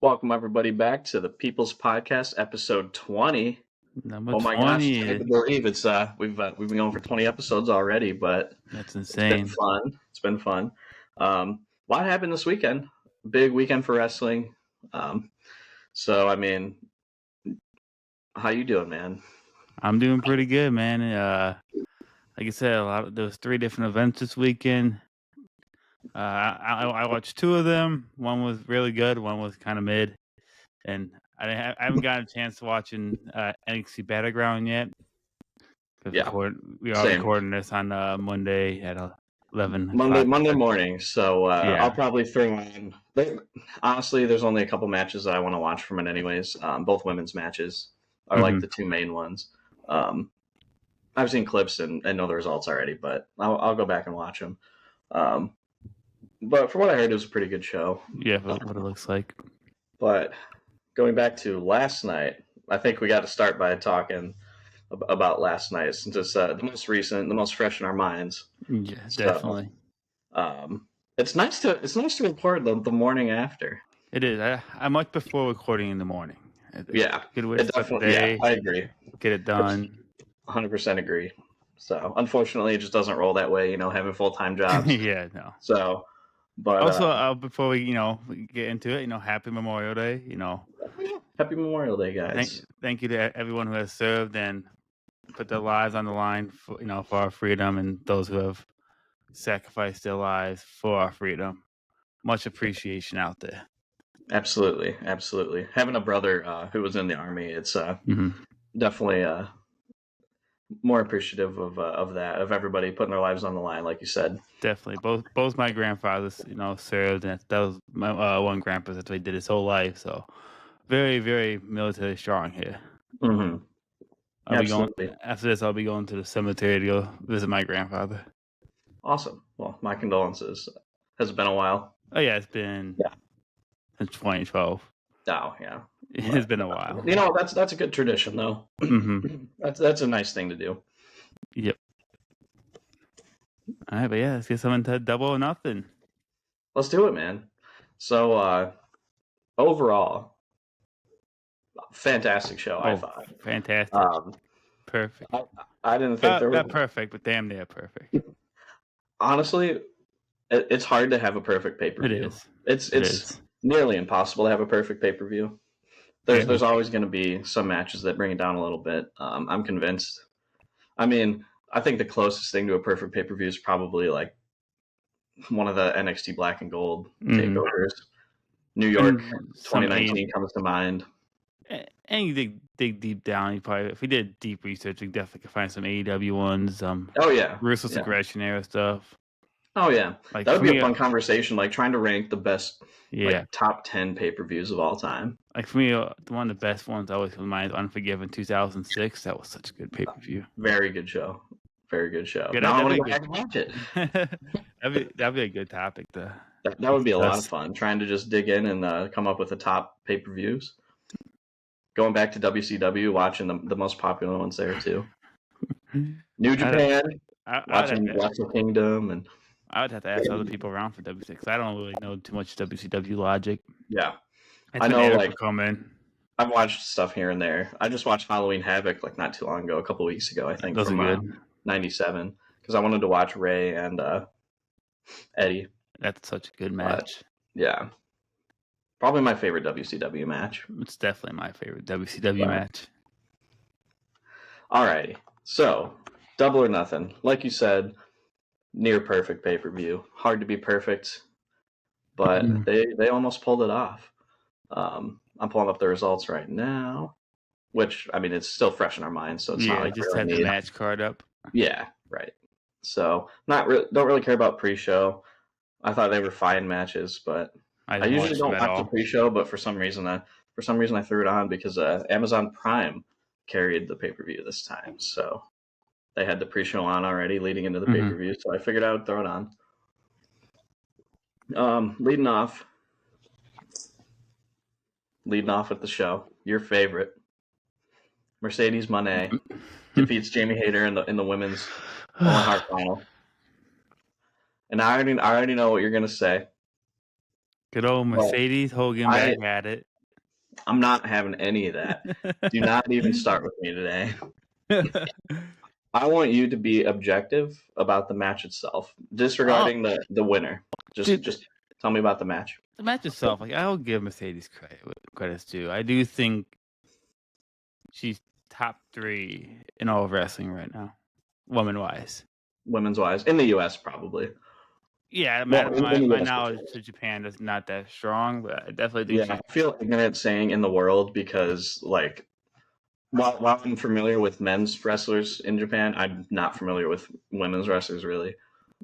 Welcome everybody back to the People's Podcast, episode 20. Number Oh my gosh, I 20. can't believe it's we've been going for 20 episodes already, but That's it's been insane. fun. It's been fun. A lot happened this weekend. Big weekend for wrestling. So I mean, how you doing, man? I'm doing pretty good, man. Like I said, there was 3 different events this weekend. I watched 2 of them. One was really good. One was kind of mid, and I haven't gotten a chance to watch NXT Battleground yet. Yeah, We are same. recording this on Monday at 11 Monday o'clock. morning. So Yeah. I'll probably throw on. Honestly, there's only a couple matches that I want to watch from it, anyways. Both women's matches are like the 2 main ones. I've seen clips and know the results already, but I'll go back and watch them. But from what I heard, it was a pretty good show. Yeah, what it looks like. But going back to last night, I think we got to start by talking about last night, since it's the most recent, the most fresh in our minds. Yeah, definitely. So, it's nice to record the morning after. It is. I much prefer recording in the morning. Yeah, good way to start the definitely. day. Yeah, I agree. Get it done. 100% agree. So unfortunately, it just doesn't roll that way. Having full-time jobs. Yeah, no. So, but also before we get into it, happy Memorial Day. Happy Memorial Day, guys. Thank you to everyone who has served and put their lives on the line for for our freedom, and those who have sacrificed their lives for our freedom. Much appreciation out there. Absolutely. Having a brother who was in the Army, it's definitely more appreciative of that, of everybody putting their lives on the line, like you said. Definitely, both my grandfathers, served, and that was my one grandpa that he did his whole life. So, very, very military strong here. Mm-hmm. Absolutely. After this, I'll be going to the cemetery to go visit my grandfather. Awesome. Well, my condolences. Has it been a while? Oh yeah, it's been since 2012. Oh yeah, it's been a while. That's a good tradition though. That's a nice thing to do. Yep. All right, but yeah, let's get something to Double or Nothing. Let's do it, man. So overall, fantastic show. I thought fantastic. Perfect. I didn't think there was not perfect, but damn near perfect. Honestly, it's hard to have a perfect pay-per-view. It is. It's nearly impossible to have a perfect pay-per-view. There's always going to be some matches that bring it down a little bit. I'm convinced. I mean, I think the closest thing to a perfect pay-per-view is probably like one of the NXT Black and Gold takeovers. New York 2019 comes to mind. And you dig deep down, if we did deep research, we definitely could find some AEW ones. Oh yeah, Ruthless Aggression era stuff. Oh yeah, that would be a fun conversation. Like trying to rank the best, top 10 pay-per-views of all time. Like for me, one of the best ones I always have in mind is Unforgiven 2006. That was such a good pay-per-view. Very good show. Now I want to go back and watch it. that'd be a good topic. That would be a lot of fun. Trying to just dig in and come up with the top pay-per-views. Going back to WCW, watching the most popular ones there too. New Japan, watching Wrestle Kingdom, and I would have to ask other people around for WCW. I don't really know too much WCW logic. Yeah, I know. Like, I've watched stuff here and there. I just watched Halloween Havoc like not too long ago, a couple weeks ago, I think. Those from are good. 97, because I wanted to watch Ray and Eddie. That's such a good match. Yeah. Probably my favorite WCW match. It's definitely my favorite WCW match. Alrighty. So, Double or Nothing. Like you said, near perfect pay-per-view. Hard to be perfect, but they almost pulled it off. I'm pulling up the results right now, which, I mean, it's still fresh in our minds, so it's not like just had the match card up. Yeah, right. So, don't really care about pre-show. I thought they were fine matches, but I usually don't watch the pre-show, but for some reason I threw it on because Amazon Prime carried the pay-per-view this time, so they had the pre-show on already leading into the pay-per-view, so I figured I would throw it on. Leading off with the show, your favorite, Mercedes Moné defeats Jamie Hayter in the women's Owen Hart final. And I already know what you're gonna say. Good old Mercedes Hogan back at it. I'm not having any of that. Do not even start with me today. I want you to be objective about the match itself, disregarding the winner. Just tell me about the match. The match itself, like, I'll give Mercedes credit's due. I do think she's top 3 in all of wrestling right now, women's wise, in the U.S. probably. Yeah, my knowledge to Japan is not that strong, but I definitely think I feel ignorant saying in the world because, like, while I'm familiar with men's wrestlers in Japan, I'm not familiar with women's wrestlers really.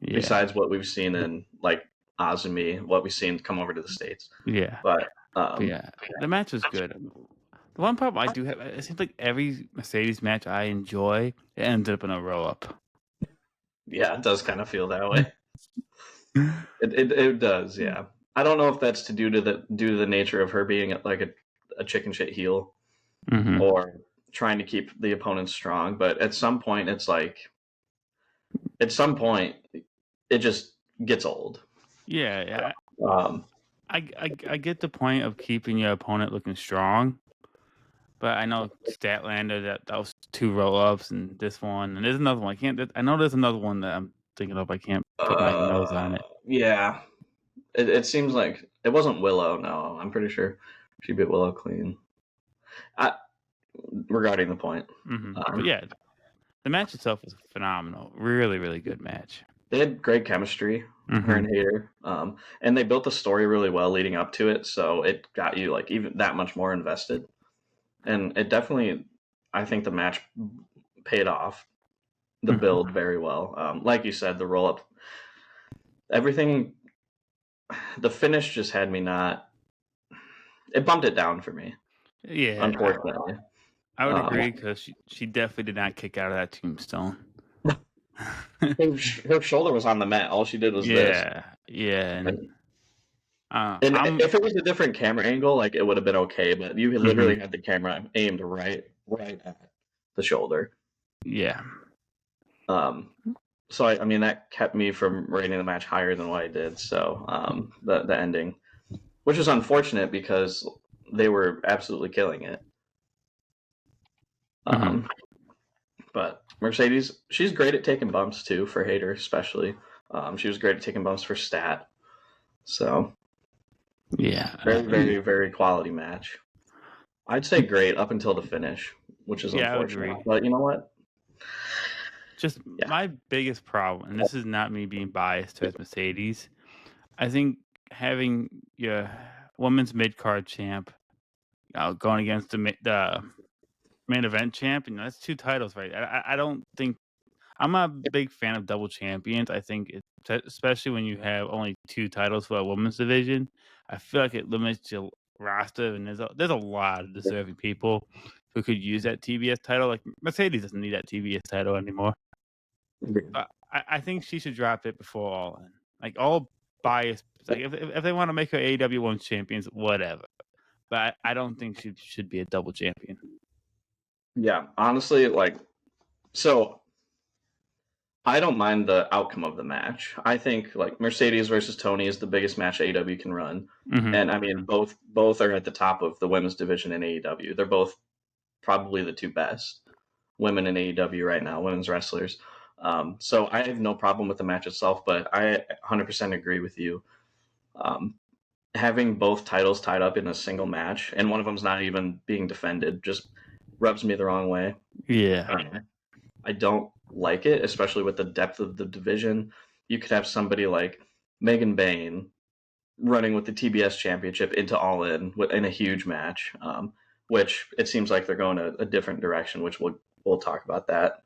Yeah. Besides what we've seen in, like, Azumi, what we've seen come over to the States. Yeah. But the match was good. The one problem I do have, it seems like every Mercedes match I enjoy, it ends up in a roll-up. Yeah, it does kind of feel that way. It does, yeah. I don't know if that's due to the nature of her being like a chicken shit heel, or trying to keep the opponent strong. But at some point, it's like, it just gets old. Yeah. I get the point of keeping your opponent looking strong, but I know Statlander that was 2 roll-ups, and this one, and there's another one. I know there's another one that I'm thinking of. I can't put my nose on it. Yeah, it seems like it wasn't Willow. No, I'm pretty sure she beat Willow clean. Regarding the point, but yeah, the match itself was phenomenal. Really, really good match. They had great chemistry, her and Hayter, and they built the story really well leading up to it, so it got you, like, even that much more invested. And it definitely, I think the match paid off the build very well. Like you said, the roll up, everything, the finish just had me not. It bumped it down for me. Yeah, unfortunately. I would agree, because she definitely did not kick out of that tombstone. Her shoulder was on the mat. All she did was this. Yeah. And if it was a different camera angle, like, it would have been okay. But you literally had the camera aimed right at the shoulder. Yeah. So I mean, that kept me from rating the match higher than what I did. So the ending, which is unfortunate because they were absolutely killing it. But Mercedes, she's great at taking bumps too, for Hayter especially. She was great at taking bumps for Stat. So yeah, very, very, very quality match. I'd say great up until the finish, which is unfortunate. But you know what? My biggest problem, and this is not me being biased towards Mercedes, I think having your women's mid-card champ going against the main event champ, that's 2 titles, right? I don't think, I'm not a big fan of double champions. I think especially when you have only 2 titles for a women's division, I feel like it limits your roster, and there's a lot of deserving people who could use that TBS title. Like, Mercedes doesn't need that TBS title anymore. I think she should drop it before All In. Like, all bias, like, if they want to make her AEW Women's Champions, whatever. But I don't think she should be a double champion. Yeah, honestly, like, so I don't mind the outcome of the match. I think, like, Mercedes versus Tony is the biggest match AEW can run. And I mean, both are at the top of the women's division in AEW. They're both probably the 2 best women in AEW right now, women's wrestlers. So I have no problem with the match itself, but I 100% agree with you. Having both titles tied up in a single match, and one of them's not even being defended, just rubs me the wrong way. Yeah. I don't like it, especially with the depth of the division. You could have somebody like Megan Bain running with the TBS championship into All In in a huge match, which it seems like they're going a different direction, which we'll talk about that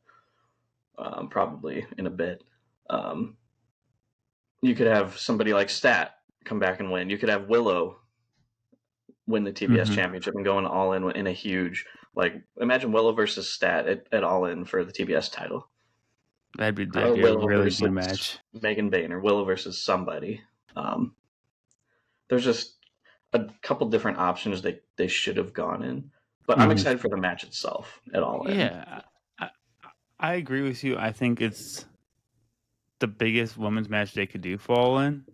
probably in a bit. You could have somebody like Stat come back and win. You could have Willow win the TBS championship and go All In in a huge, like, imagine Willow versus Stat at All In for the TBS title. That'd be a really good match. Megan Bain, or Willow versus somebody. There's just a couple different options they should have gone in. But I'm excited for the match itself at All In. Yeah, I agree with you. I think it's the biggest women's match they could do for All In.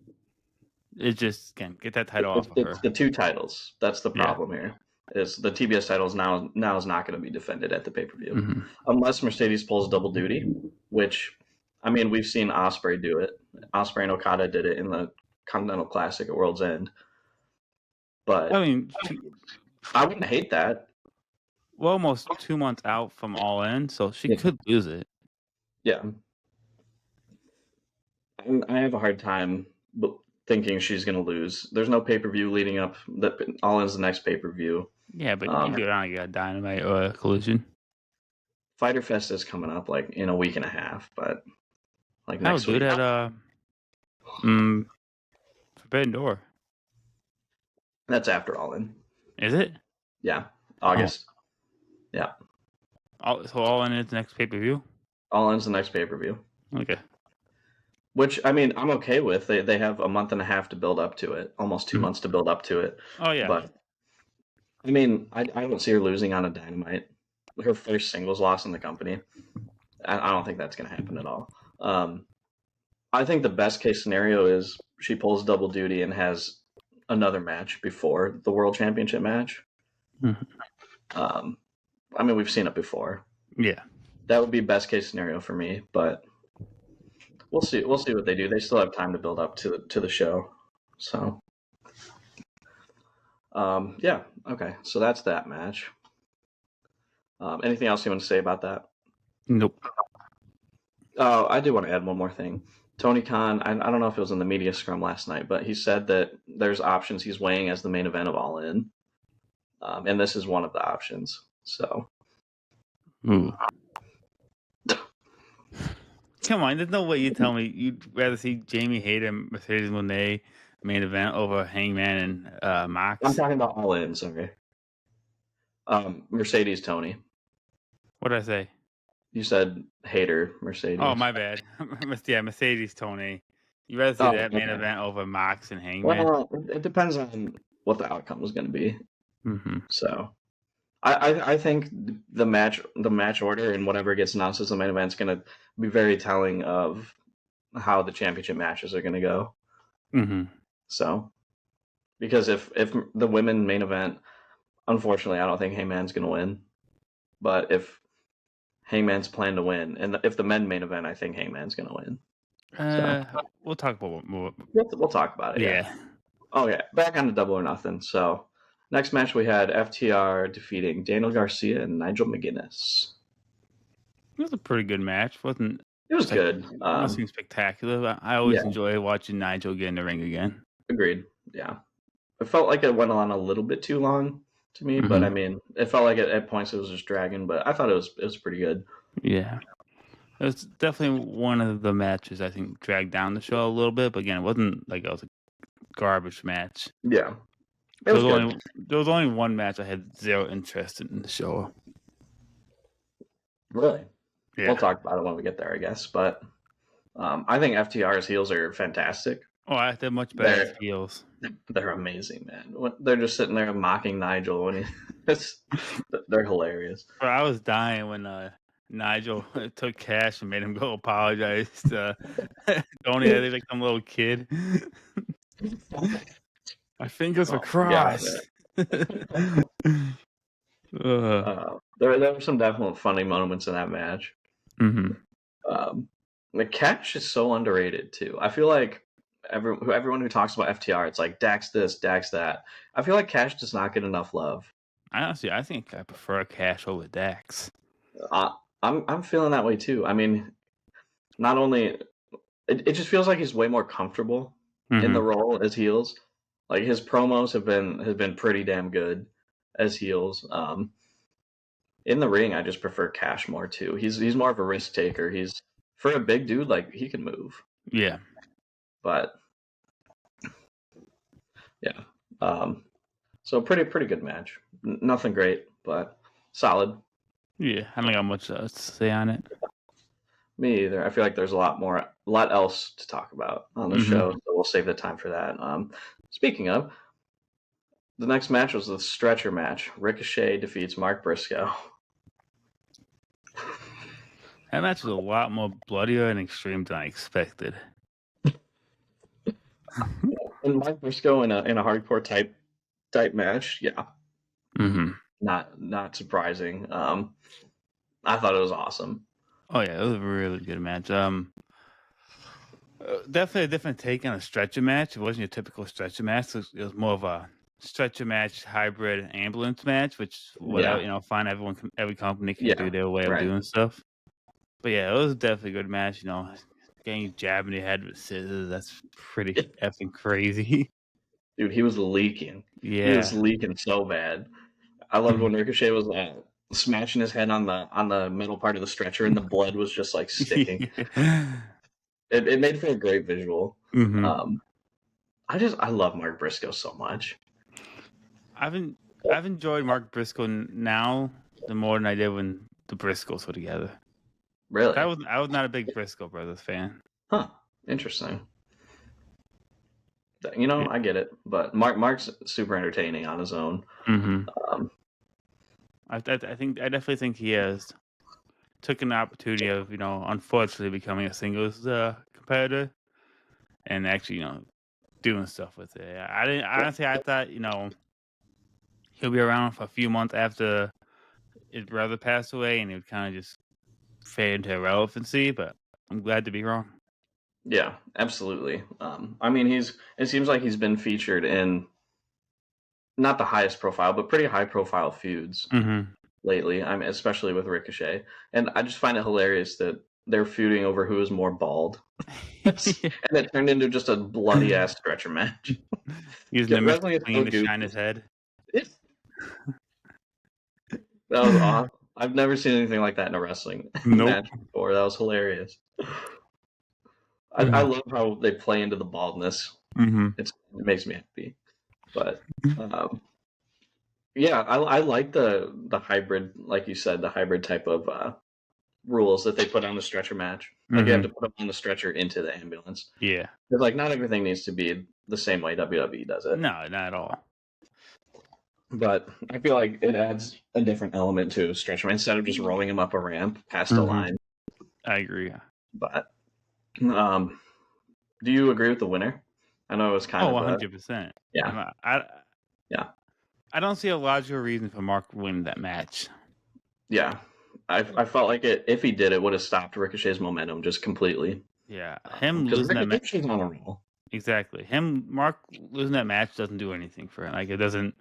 It just, again, get that title off of her. It's the 2 titles. That's the problem here. is the TBS title is now is not going to be defended at the pay-per-view unless Mercedes pulls double duty, which, I mean, we've seen Ospreay do it. Ospreay and Okada did it in the Continental Classic at World's End. But I mean, I wouldn't hate that. We're almost 2 months out from All In, so she could lose it. Yeah. I have a hard time thinking she's going to lose. There's no pay-per-view leading up. All In's the next pay-per-view. Yeah, but you do it on a Dynamite or a Collision. Fighter Fest is coming up like in a week and a half, but like next week. How good at Forbidden Door? That's after All In. Is it? Yeah, August. Yeah. So All In is the next pay-per-view? All In's the next pay-per-view. Okay. Which, I mean, I'm okay with. They have a month and a half to build up to it, almost 2 months to build up to it. Oh, yeah. But, I mean, I don't see her losing on a Dynamite. Her first singles loss in the company. I don't think that's going to happen at all. I think the best case scenario is she pulls double duty and has another match before the World Championship match. I mean, we've seen it before. Yeah. That would be best case scenario for me, but we'll see. We'll see what they do. They still have time to build up to the show. So, yeah. Okay. So that's that match. Anything else you want to say about that? Nope. Oh, I do want to add one more thing. Tony Khan, I don't know if it was in the media scrum last night, but he said that there's options he's weighing as the main event of All In. And this is one of the options. So. Come on, there's no way you tell me you'd rather see Jamie Hayter and Mercedes Moné main event over Hangman and Mox. I'm talking about All In, sorry. Mercedes Tony. What did I say? You said Hayter, Mercedes. Oh, my bad. Yeah, Mercedes Tony. You rather see that main event over Mox and Hangman? Well, it depends on what the outcome was going to be. So, I think the match order and whatever gets announced as the main event is going to be very telling of how the championship matches are going to go. So, because if the women main event, unfortunately, I don't think Hangman's going to win. But if Hangman's plan to win, and if the men main event, I think Hangman's going to win. We'll talk about more. We'll talk about it. Yeah. Okay, back on to Double or Nothing. So, next match we had FTR defeating Daniel Garcia and Nigel McGuinness. It was a pretty good match, wasn't it? It was good. Nothing spectacular. I always enjoy watching Nigel get in the ring again. Agreed. Yeah. It felt like it went on a little bit too long to me, but I mean, it felt like at points it was just dragging, but I thought it was pretty good. Yeah. It was definitely one of the matches I think dragged down the show a little bit, but again, it wasn't like it was a garbage match. Yeah. There was only one match I had zero interest in the show. Really? Yeah. We'll talk about it when we get there, I guess. But I think FTR's heels are fantastic. Oh, they're much better as heels. They're amazing, man. They're just sitting there mocking Nigel when they're hilarious. Bro, I was dying when Nigel took Cash and made him go apologize to Tony. They like some little kid. My fingers are crossed. There were some definite funny moments in that match. The Cash is so underrated too. I feel like everyone who talks about FTR, it's like Dax this, Dax that. I feel like Cash does not get enough love. Honestly, I think I prefer Cash over Dax. I'm feeling that way too. I mean, not only it just feels like he's way more comfortable in the role as heels. Like his promos have been pretty damn good as heels. In the ring, I just prefer Cash more too. He's more of a risk taker. He's for a big dude, like he can move. Yeah. But yeah. So pretty good match. Nothing great, but solid. Yeah, I don't got much to say on it. Me either. I feel like there's a lot else to talk about on the show, so we'll save the time for that. Speaking of, the next match was the stretcher match. Ricochet defeats Mark Briscoe. That match was a lot more bloodier and extreme than I expected. And Mark Briscoe in a hardcore type match, yeah. Mm-hmm. Not surprising. I thought it was awesome. Oh yeah, it was a really good match. Definitely a different take on a stretcher match. It wasn't your typical stretcher match. It was more of a stretcher match hybrid ambulance match, which whatever fine. Every company can do their way of doing stuff. But yeah, it was definitely a good match. Getting you jabbed in your head with scissors, that's pretty effing crazy. Dude, he was leaking. Yeah. He was leaking so bad. I loved when Ricochet was smashing his head on the middle part of the stretcher, and the blood was just like sticking. It made for a great visual. Mm-hmm. I love Mark Briscoe so much. I've enjoyed Mark Briscoe now the more than I did when the Briscoes were together. Really? I was not a big Briscoe Brothers fan. Huh. Interesting. I get it, but Mark's super entertaining on his own. Mm-hmm. I definitely think he has took an opportunity of unfortunately becoming a singles competitor and actually doing stuff with it. I thought he'll be around for a few months after his brother passed away and he would kind of just fade into irrelevancy, but I'm glad to be wrong. Yeah, absolutely. It seems like he's been featured in not the highest profile, but pretty high profile feuds lately. Especially with Ricochet, and I just find it hilarious that they're feuding over who is more bald, and it turned into just a bloody ass stretcher match. Using the Mr. Clean to shine his head. That was awesome. I've never seen anything like that in a wrestling match before. That was hilarious. I love how they play into the baldness. It makes me happy. But yeah, I like the hybrid, like you said, the hybrid type of rules that they put on the stretcher match. Like you have to put them on the stretcher into the ambulance. Yeah. Because like not everything needs to be the same way WWE does it. No, not at all. But I feel like it adds a different element to stretcher instead of just rolling him up a ramp past a line. I agree. But do you agree with the winner? I know it was kind of 100%. Yeah. I don't see a logical reason for Mark winning that match. Yeah. I felt like if he did, it would have stopped Ricochet's momentum just completely. Yeah. Him losing that match. On a roll. Exactly. Mark losing that match doesn't do anything for him. Like it doesn't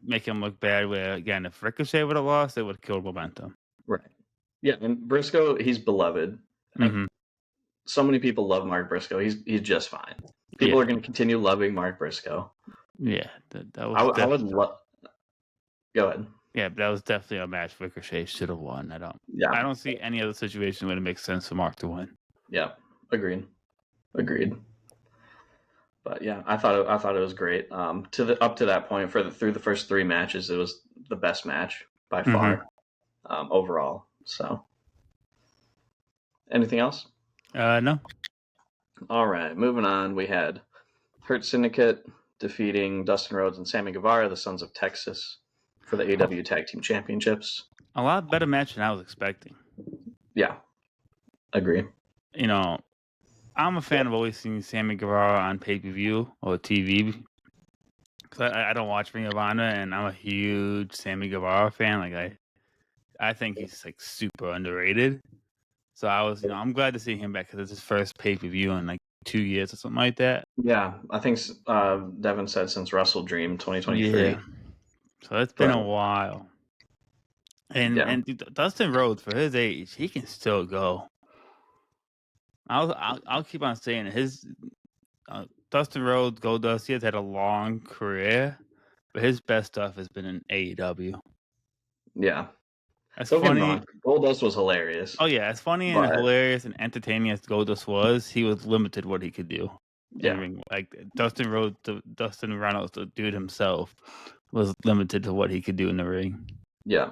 make him look bad. Where again, if Ricochet would have lost, it would have killed momentum. Right. Yeah, and Briscoe, he's beloved. So many people love Mark Briscoe. He's just fine. People are going to continue loving Mark Briscoe. Yeah, that was. I would love. Go ahead. Yeah, but that was definitely a match Ricochet should have won. I don't see any other situation where it makes sense for Mark to win. Yeah, agreed. But yeah, I thought it was great. Up to that point, through the first 3 matches, it was the best match by far overall. So, anything else? No. All right, moving on. We had Hurt Syndicate defeating Dustin Rhodes and Sammy Guevara, the Sons of Texas, for the AEW Tag Team Championships. A lot better match than I was expecting. Yeah, agree. I'm a fan of always seeing Sammy Guevara on pay-per-view or TV. Because I don't watch Ring of Honor, and I'm a huge Sammy Guevara fan. Like I think he's like super underrated. So I'm glad to see him back because it's his first pay-per-view in like 2 years or something like that. Yeah, I think Devin said since Wrestle Dream 2023. Yeah. So it's been a while. And Dustin Rhodes, for his age, he can still go. I'll keep on saying it. His Dustin Rhodes, Goldust, he has had a long career, but his best stuff has been in AEW. Yeah. As funny. Goldust was hilarious. Oh yeah, as funny and hilarious and entertaining as Goldust was, he was limited what he could do. Yeah. Like Dustin Reynolds, the dude himself, was limited to what he could do in the ring. Yeah.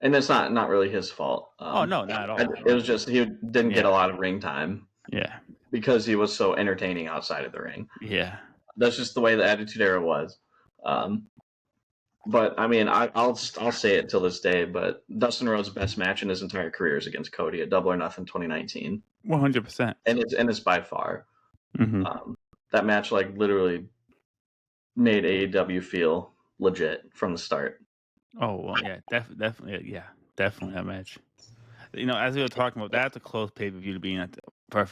And it's not really his fault. No, not at all. It was just he didn't get a lot of ring time. Yeah. Because he was so entertaining outside of the ring. Yeah. That's just the way the Attitude Era was. But I mean, I'll say it till this day. But Dustin Rhodes' best match in his entire career is against Cody at Double or Nothing 2019. 100%. And it's by far. That match like literally made AEW feel legit from the start. Oh well, yeah, definitely that match. As we were talking about, that's a close pay-per-view to being at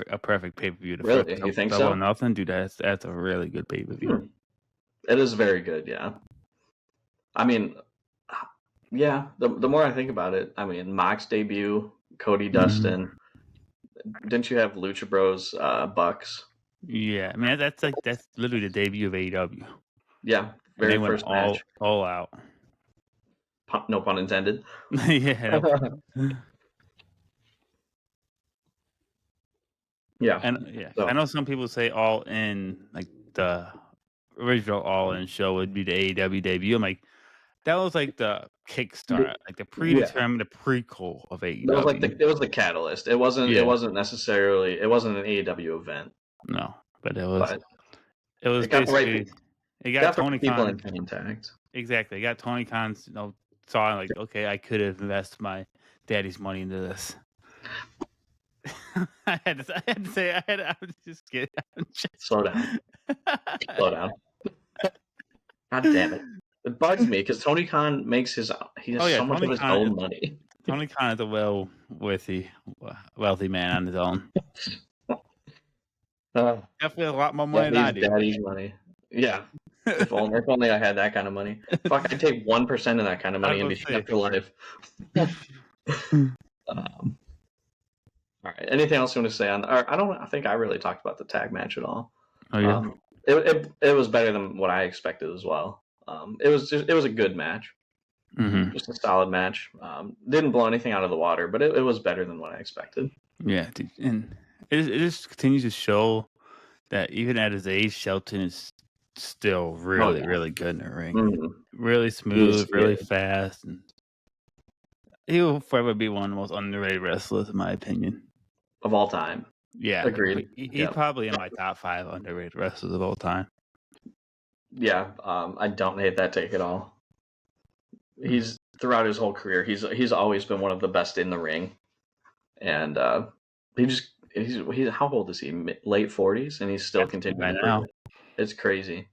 a perfect pay-per-view. The Really? You think Double so? or Nothing, dude. That's a really good pay-per-view. It is very good, yeah. I mean, yeah. The more I think about it, I mean, Mox debut, Cody Dustin. Didn't you have Lucha Bros, Bucks? Yeah, I mean that's literally the debut of AEW. Yeah, very first match. All out. No pun intended. Yeah. Yeah. And so. I know some people say All In, like the original All In show would be the AEW debut. I'm like, that was like the kickstart, like the predetermined, the prequel of AEW. That was like it was the catalyst. It wasn't necessarily an AEW event. No, but it was basically it got Tony Khan in contact. Exactly. It got Tony Khan, saw like, okay, I could have invested my daddy's money into this. I had to say, I was just kidding. Slow down. Slow down. God damn it. It bugs me because Tony Khan makes so much of his own money. Tony Khan is a wealthy man on his own. Definitely a lot more money than I do. Daddy's money. Yeah. If only I had that kind of money. Fuck, I'd take 1% of that kind of money and be set for life. All right. Anything else you want to say on? I don't think I really talked about the tag match at all. Oh yeah. It was better than what I expected as well. It was a good match. Mm-hmm. Just a solid match. Didn't blow anything out of the water, but it was better than what I expected. Yeah, dude. And it just continues to show that even at his age, Shelton is still really good in the ring. Mm-hmm. Really smooth, really fast, and he will forever be one of the most underrated wrestlers, in my opinion, of all time. Yeah, agreed. He's probably in my top 5 underrated wrestlers of all time. Yeah, I don't hate that take at all. He's throughout his whole career, he's always been one of the best in the ring, and he's how old is he? Late 40s, and he's still continuing now. It's crazy.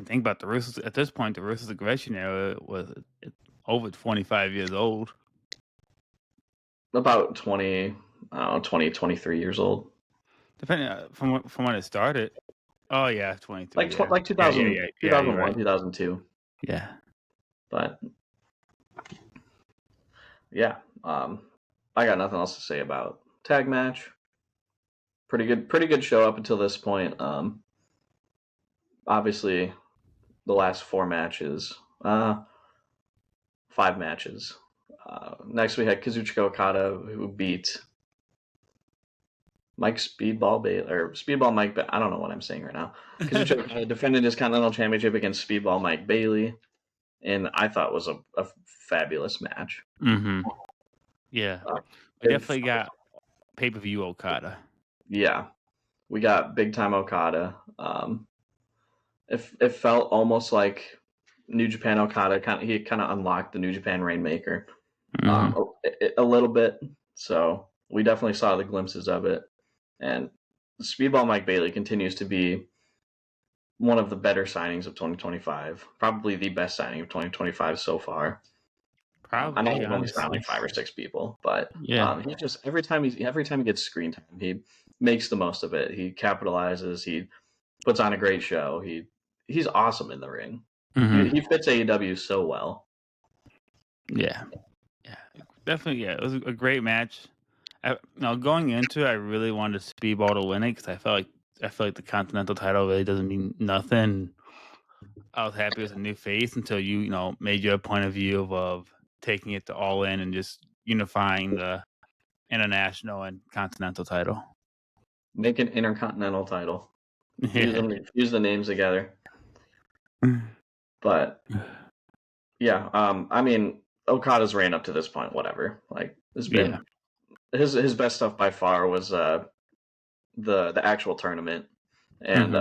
Think about the Russos at this point. The Russos aggression era was over 25 years old. About 23 years old. Depending from when it started. Oh yeah, 23. Like 2000, 2001, right. 2002. Yeah. But yeah, I got nothing else to say about tag match. Pretty good show up until this point. Obviously, the last 4 matches, 5 matches. Next, we had Kazuchika Okada, who beat Mike Speedball Mike. I don't know what I'm saying right now. Kazuchika Okada defended his Continental Championship against Speedball Mike Bailey, and I thought was a fabulous match. Mm-hmm. Yeah, we definitely got pay-per-view Okada. Yeah, we got big time Okada. It felt almost like New Japan Okada. He kind of unlocked the New Japan Rainmaker a little bit. So we definitely saw the glimpses of it. And Speedball Mike Bailey continues to be one of the better signings of 2025. Probably the best signing of 2025 so far. Probably. I know he's only signed like 5 or 6 people, but yeah, he just every time he gets screen time, he makes the most of it. He capitalizes. He puts on a great show. He's awesome in the ring. Mm-hmm. He fits AEW so well. Yeah, definitely. Yeah, it was a great match. Going into it, I really wanted Speedball to win it because I felt like the Continental title really doesn't mean nothing. I was happy with a new face until you made your point of view of taking it to All In and just unifying the international and continental title. Make an intercontinental title. Use the names together. But yeah, I mean, Okada's reign up to this point, whatever. Like, it's been his best stuff by far was the actual tournament and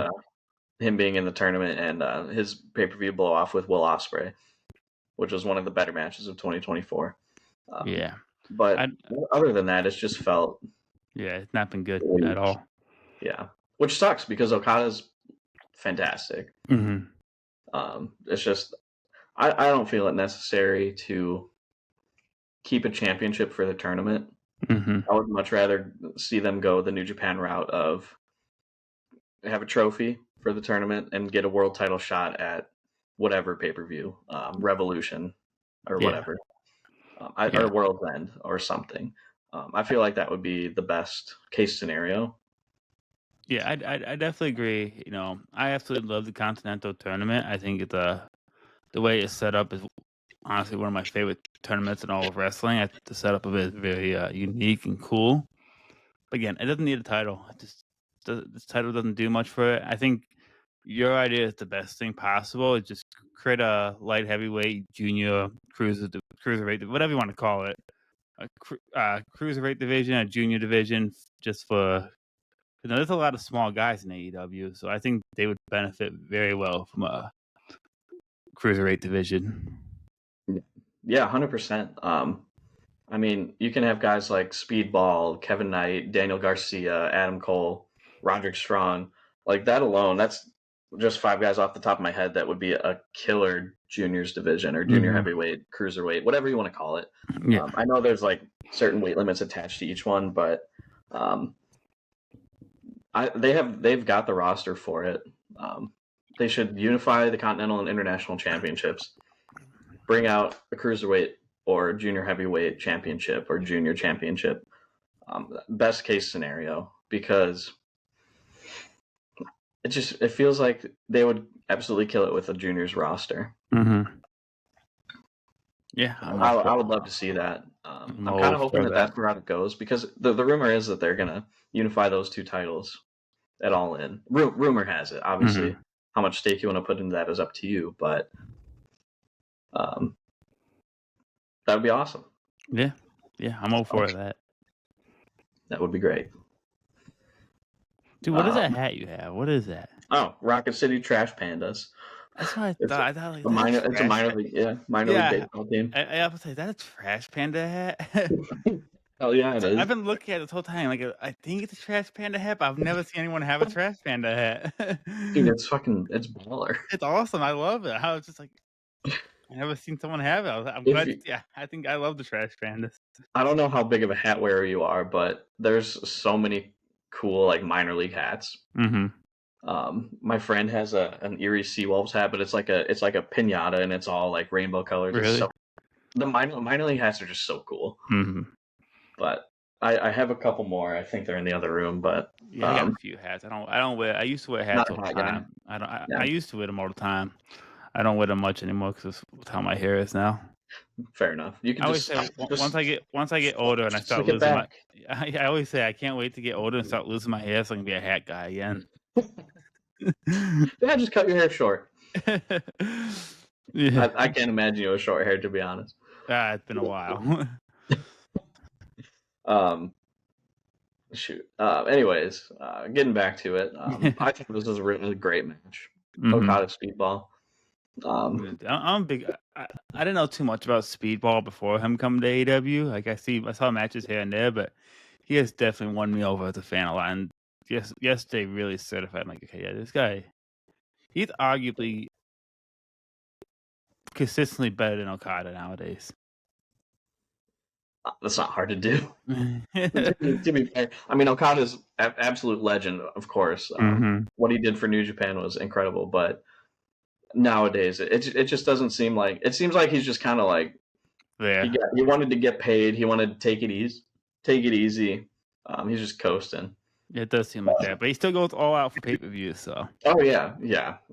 him being in the tournament and his pay-per-view blow off with Will Ospreay, which was one of the better matches of 2024. But other than that, it's just felt it's not been good at all. Yeah, which sucks because Okada's fantastic. Mm-hmm. It's just I don't feel it necessary to keep a championship for the tournament. Mm-hmm. I would much rather see them go the New Japan route of have a trophy for the tournament and get a world title shot at whatever pay-per-view, Revolution or whatever, or World's End or something. I feel like that would be the best case scenario. Yeah, I definitely agree. I absolutely love the Continental Tournament. I think the way it's set up is honestly one of my favorite tournaments in all of wrestling. The setup of it is very unique and cool. But again, it doesn't need a title. This title doesn't do much for it. I think your idea is the best thing possible. It's just create a light heavyweight, junior, cruiserweight, whatever you want to call it, a cruiserweight division, a junior division, just for there's a lot of small guys in AEW, so I think they would benefit very well from a cruiserweight division. Yeah, 100%. I mean, you can have guys like Speedball, Kevin Knight, Daniel Garcia, Adam Cole, Roderick Strong. Like that alone, that's just 5 guys off the top of my head that would be a killer juniors division or junior heavyweight, cruiserweight, whatever you want to call it. Yeah. I know there's like certain weight limits attached to each one, but they've got the roster for it. They should unify the Continental and International Championships, bring out a cruiserweight or junior heavyweight championship or junior championship, best case scenario, because it feels like they would absolutely kill it with a juniors roster. Mm-hmm. Yeah, I would love to see that. I'm kind of hoping that's where it goes, because the rumor is that they're gonna unify those 2 titles at All In. Rumor has it. Obviously, how much stake you want to put into that is up to you, but that would be awesome. Yeah, I'm all for that. That would be great. Dude, what is that hat you have? What is that? Oh, Rocket City Trash Pandas. That's what I thought. I thought like it's a minor league, minor league baseball team. I was like, that's a Trash Panda hat. Oh yeah, it is. I've been looking at it this whole time. Like, I think it's a Trash Panda hat, but I've never seen anyone have a Trash Panda hat. Dude, it's baller. It's awesome. I love it. I was just like, I never seen someone have it. I'm glad. I think I love the Trash Pandas. I don't know how big of a hat wearer you are, but there's so many cool like minor league hats. My friend has an Erie Seawolves hat, but it's like a piñata and it's all like rainbow colors. Really? The minor league hats are just so cool. But I have a couple more. I think they're in the other room, but I got a few hats. I used to wear hats all the time. I used to wear them all the time. I don't wear them much anymore because of how my hair is now. Fair enough. You can once I get older and I start losing my. I always say I can't wait to get older and start losing my hair so I can be a hat guy again. Yeah, just cut your hair short. Yeah. I can't imagine you with short hair, to be honest. It's been a while. Shoot. Anyways, getting back to it, I think this was a really great match. Okada Speedball. I'm big. I didn't know too much about Speedball before him coming to AEW. Like I saw matches here and there, but he has definitely won me over as a fan a lot. And yes, they really certified. I'm like, okay, yeah, this guy, he's arguably consistently better than Okada nowadays. That's not hard to do. To be fair, I mean, Okada's an absolute legend, of course. What he did for New Japan was incredible, but nowadays it just doesn't seem like. It seems like he's just kind of like, he wanted to get paid. He wanted to take it easy. He's just coasting. It does seem like that, but he still goes all out for pay-per-view. So. Oh yeah.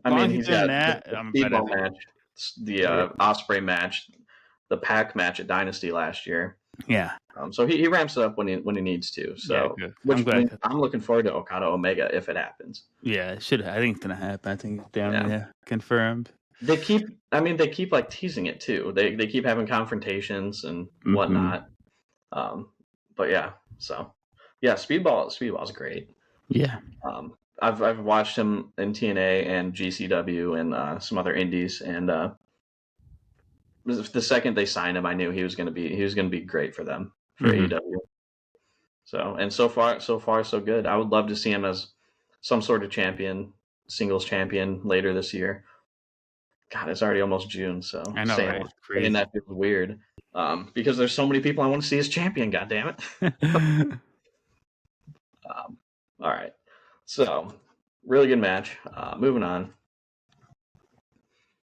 I mean, he's got that. The Speedball match, the Ospreay match, the Pac match at Dynasty last year. Yeah. So he ramps it up when he needs to. So I'm looking forward to Okada Omega if it happens. Yeah, it should. I think it's gonna happen. I think it's damn confirmed. They keep like teasing it too. They keep having confrontations and whatnot. But yeah, so yeah, Speedball's great. Yeah. I've watched him in TNA and GCW and some other indies, and the second they signed him, I knew he was gonna be great for them for AEW. So far so good. I would love to see him as some sort of champion, singles champion later this year. God, it's already almost June, so I know, right? It's crazy. Saying that feels weird. Because there's so many people I want to see as champion. God damn it! All right, so really good match. Moving on,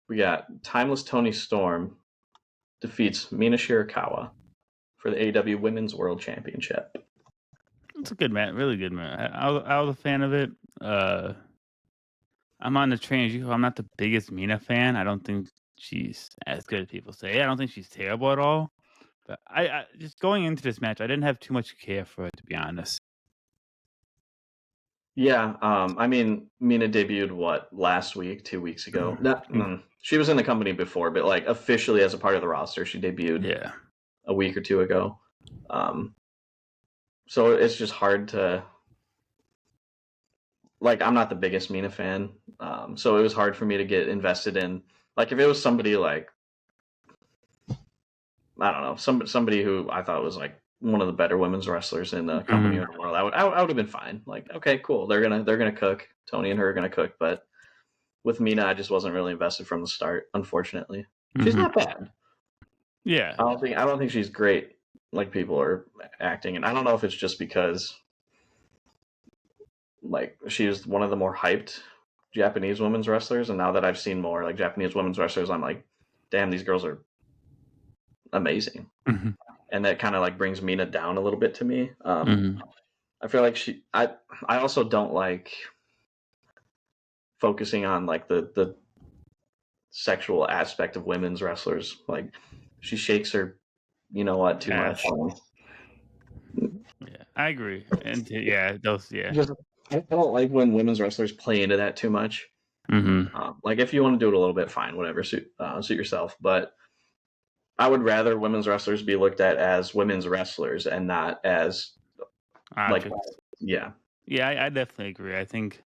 we got Timeless Tony Storm defeats Mina Shirakawa for the AEW Women's World Championship. It's a good match, really good match. I was a fan of it. I'm on the train as usual. I'm not the biggest Mina fan. I don't think she's as good as people say. I don't think she's terrible at all. But I just going into this match, I didn't have too much care for it, to be honest. Yeah, I mean, Mina debuted last week, 2 weeks ago. She was in the company before, but like officially as a part of the roster, she debuted a week or two ago. So it's just hard to like. I'm not the biggest Mina fan, so it was hard for me to get invested in. Like if it was somebody like I don't know, somebody who I thought was like one of the better women's wrestlers in the company in the world, I would have been fine. Like, okay, cool. They're gonna cook. Tony and her are gonna cook. But with Mina, I just wasn't really invested from the start. Unfortunately, she's not bad. Yeah, I don't think she's great like people are acting, and I don't know if it's just because like she was one of the more hyped Japanese women's wrestlers, and now that I've seen more like Japanese women's wrestlers, I'm like, damn, these girls are amazing. And that kind of like brings Mina down a little bit to me. I feel like I also don't like focusing on like the sexual aspect of women's wrestlers. Like she shakes her, too much. Yeah, I agree. And I don't like when women's wrestlers play into that too much. Like if you want to do it a little bit, fine, whatever, suit yourself. But I would rather women's wrestlers be looked at as women's wrestlers and not as objects. I definitely agree. I think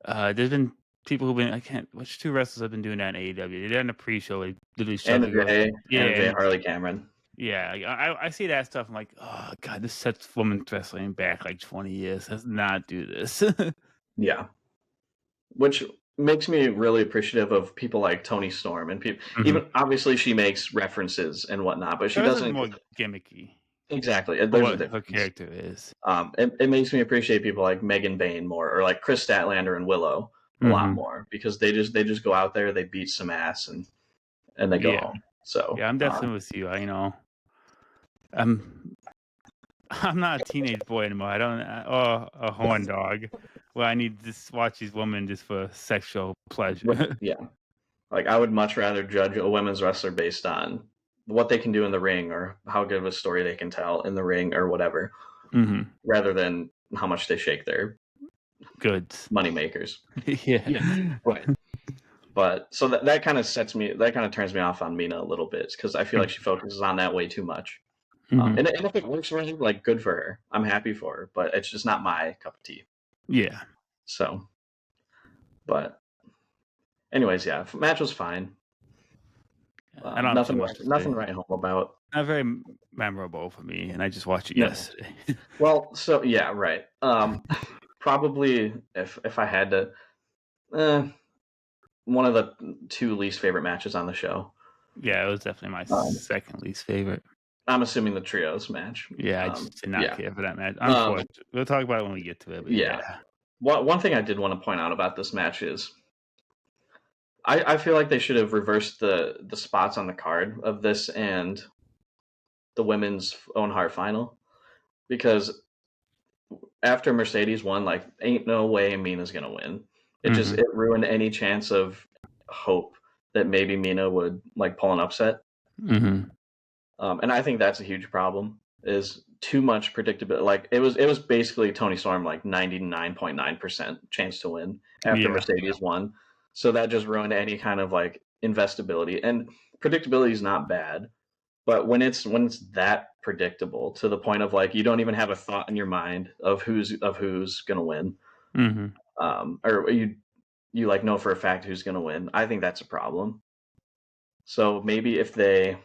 there's been people who've been which two wrestlers have been doing that in AEW? They did in the pre-show. They literally and Harley Cameron. Yeah, I see that stuff. I'm like, oh god, this sets women's wrestling back like 20 years. Let's not do this. Yeah, which makes me really appreciative of people like Tony Storm and people. Even obviously, she makes references and whatnot, but she doesn't more gimmicky. Exactly, there's what her character is. It makes me appreciate people like Megan Bain more, or like Chris Statlander and Willow a lot more, because they just go out there, they beat some ass, and they go home. So I'm definitely with you. I'm not a teenage boy anymore. I don't, or a horn dog. Well, I need to watch these women just for sexual pleasure. Like I would much rather judge a women's wrestler based on what they can do in the ring or how good of a story they can tell in the ring or whatever, rather than how much they shake their goods, money makers. Right. But so that kind of turns me off on Mina a little bit, because I feel like she focuses on that way too much. And if it works for her, like good for her. I'm happy for her, but it's just not my cup of tea. Yeah. So, but anyways, match was fine. Nothing to write home about. Not very memorable for me, and I just watched it yesterday. Well, so right. Probably if I had to, one of the two least favorite matches on the show. Yeah, it was definitely my second least favorite. I'm assuming the trios match. Yeah, I just did not care for that match. Unfortunately, we'll talk about it when we get to it. But one thing I did want to point out about this match is I feel like they should have reversed the spots on the card of this and the women's Owen Hart final, because after Mercedes won, like ain't no way Mina's gonna win. It ruined any chance of hope that maybe Mina would like pull an upset. And I think that's a huge problem, is too much predictability. Like it was basically Tony Storm like 99.9% chance to win after Mercedes won. So that just ruined any kind of like investability. And predictability is not bad, but when it's that predictable to the point of like you don't even have a thought in your mind of who's gonna win, or you like know for a fact who's gonna win, I think that's a problem. So maybe if they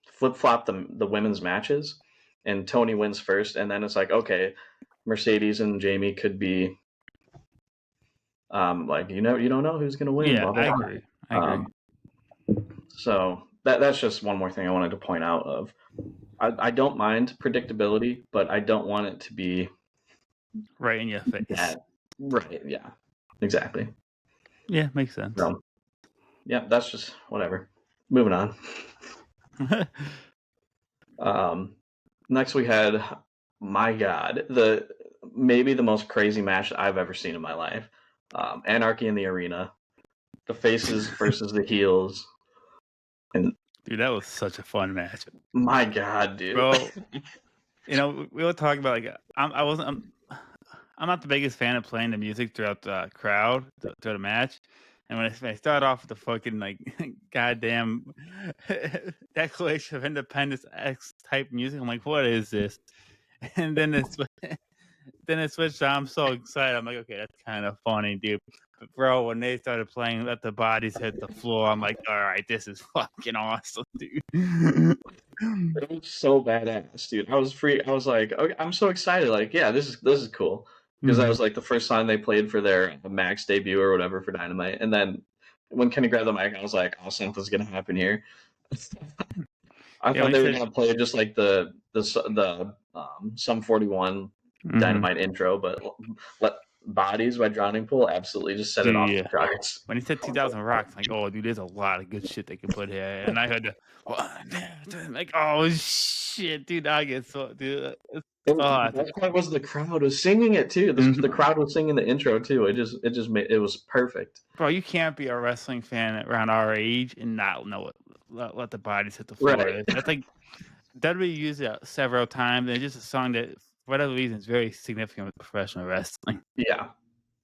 flip-flop the women's matches and Tony wins first, and then it's like, okay, Mercedes and Jamie could be like you don't know who's gonna win. I agree. I agree. So that's just one more thing I wanted to point out. I don't mind predictability, but I don't want it to be right in your face. Right? Yeah, exactly. Yeah, makes sense. So, yeah, that's just whatever. Moving on. Next we had, my God, maybe the most crazy match I've ever seen in my life. Anarchy in the Arena, the faces versus the heels, and dude, that was such a fun match. My God, dude, bro. We were talking about I'm not the biggest fan of playing the music throughout the crowd throughout the match. And when I start off with the fucking goddamn Declaration of Independence X type music, I'm like, what is this? And then it switched on. I'm so excited. I'm like, okay, that's kind of funny, dude. But bro, when they started playing Let the Bodies Hit the Floor, I'm like, all right, this is fucking awesome, dude. It was so badass, dude. I was like, okay, I'm so excited. Like, yeah, this is cool. Because that was like the first time they played for their Max debut or whatever for Dynamite. And then when Kenny grabbed the mic, I was like, oh, something's gonna happen here. I thought they were gonna play just like the Sum 41 Dynamite intro, but Let Bodies by Drowning Pool absolutely just set it off the charts. When he said 2000 Rocks, like, oh, dude, there's a lot of good shit they can put here. And I heard like, oh shit, dude, I get so, dude. The best part was the crowd was singing it too. The crowd was singing the intro too. It was perfect. Bro, you can't be a wrestling fan around our age and not know it. Let the Bodies Hit the floor. Right. That's like WWE used it several times, and it's just a song that, for whatever reason, is very significant with professional wrestling. Yeah.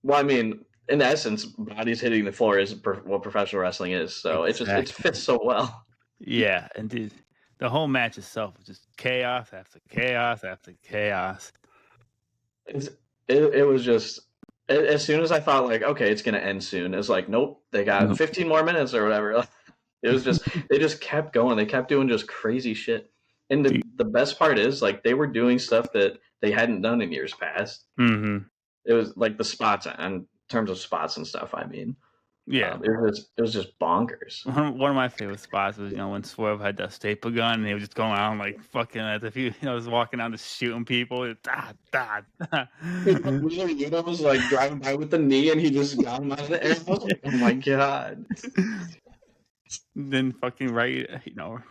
Well, I mean, in essence, bodies hitting the floor is what professional wrestling is. So exactly. It fits so well. Yeah, and dude, the whole match itself was just chaos after chaos after chaos. It was just, as soon as I thought like, okay, it's gonna end soon, it's like, nope, they got 15 more minutes or whatever. It was just they just kept going. They kept doing just crazy shit. And the best part is, like, they were doing stuff that they hadn't done in years past. Mm-hmm. It was like the spots, in terms of spots and stuff. I mean, yeah, it was just bonkers. One of my favorite spots was when Swerve had the staple gun and he was just going around like fucking as if he was walking down just shooting people. Yuta was like driving by with the knee and he just got him out of the air. I was like, oh my God. Then fucking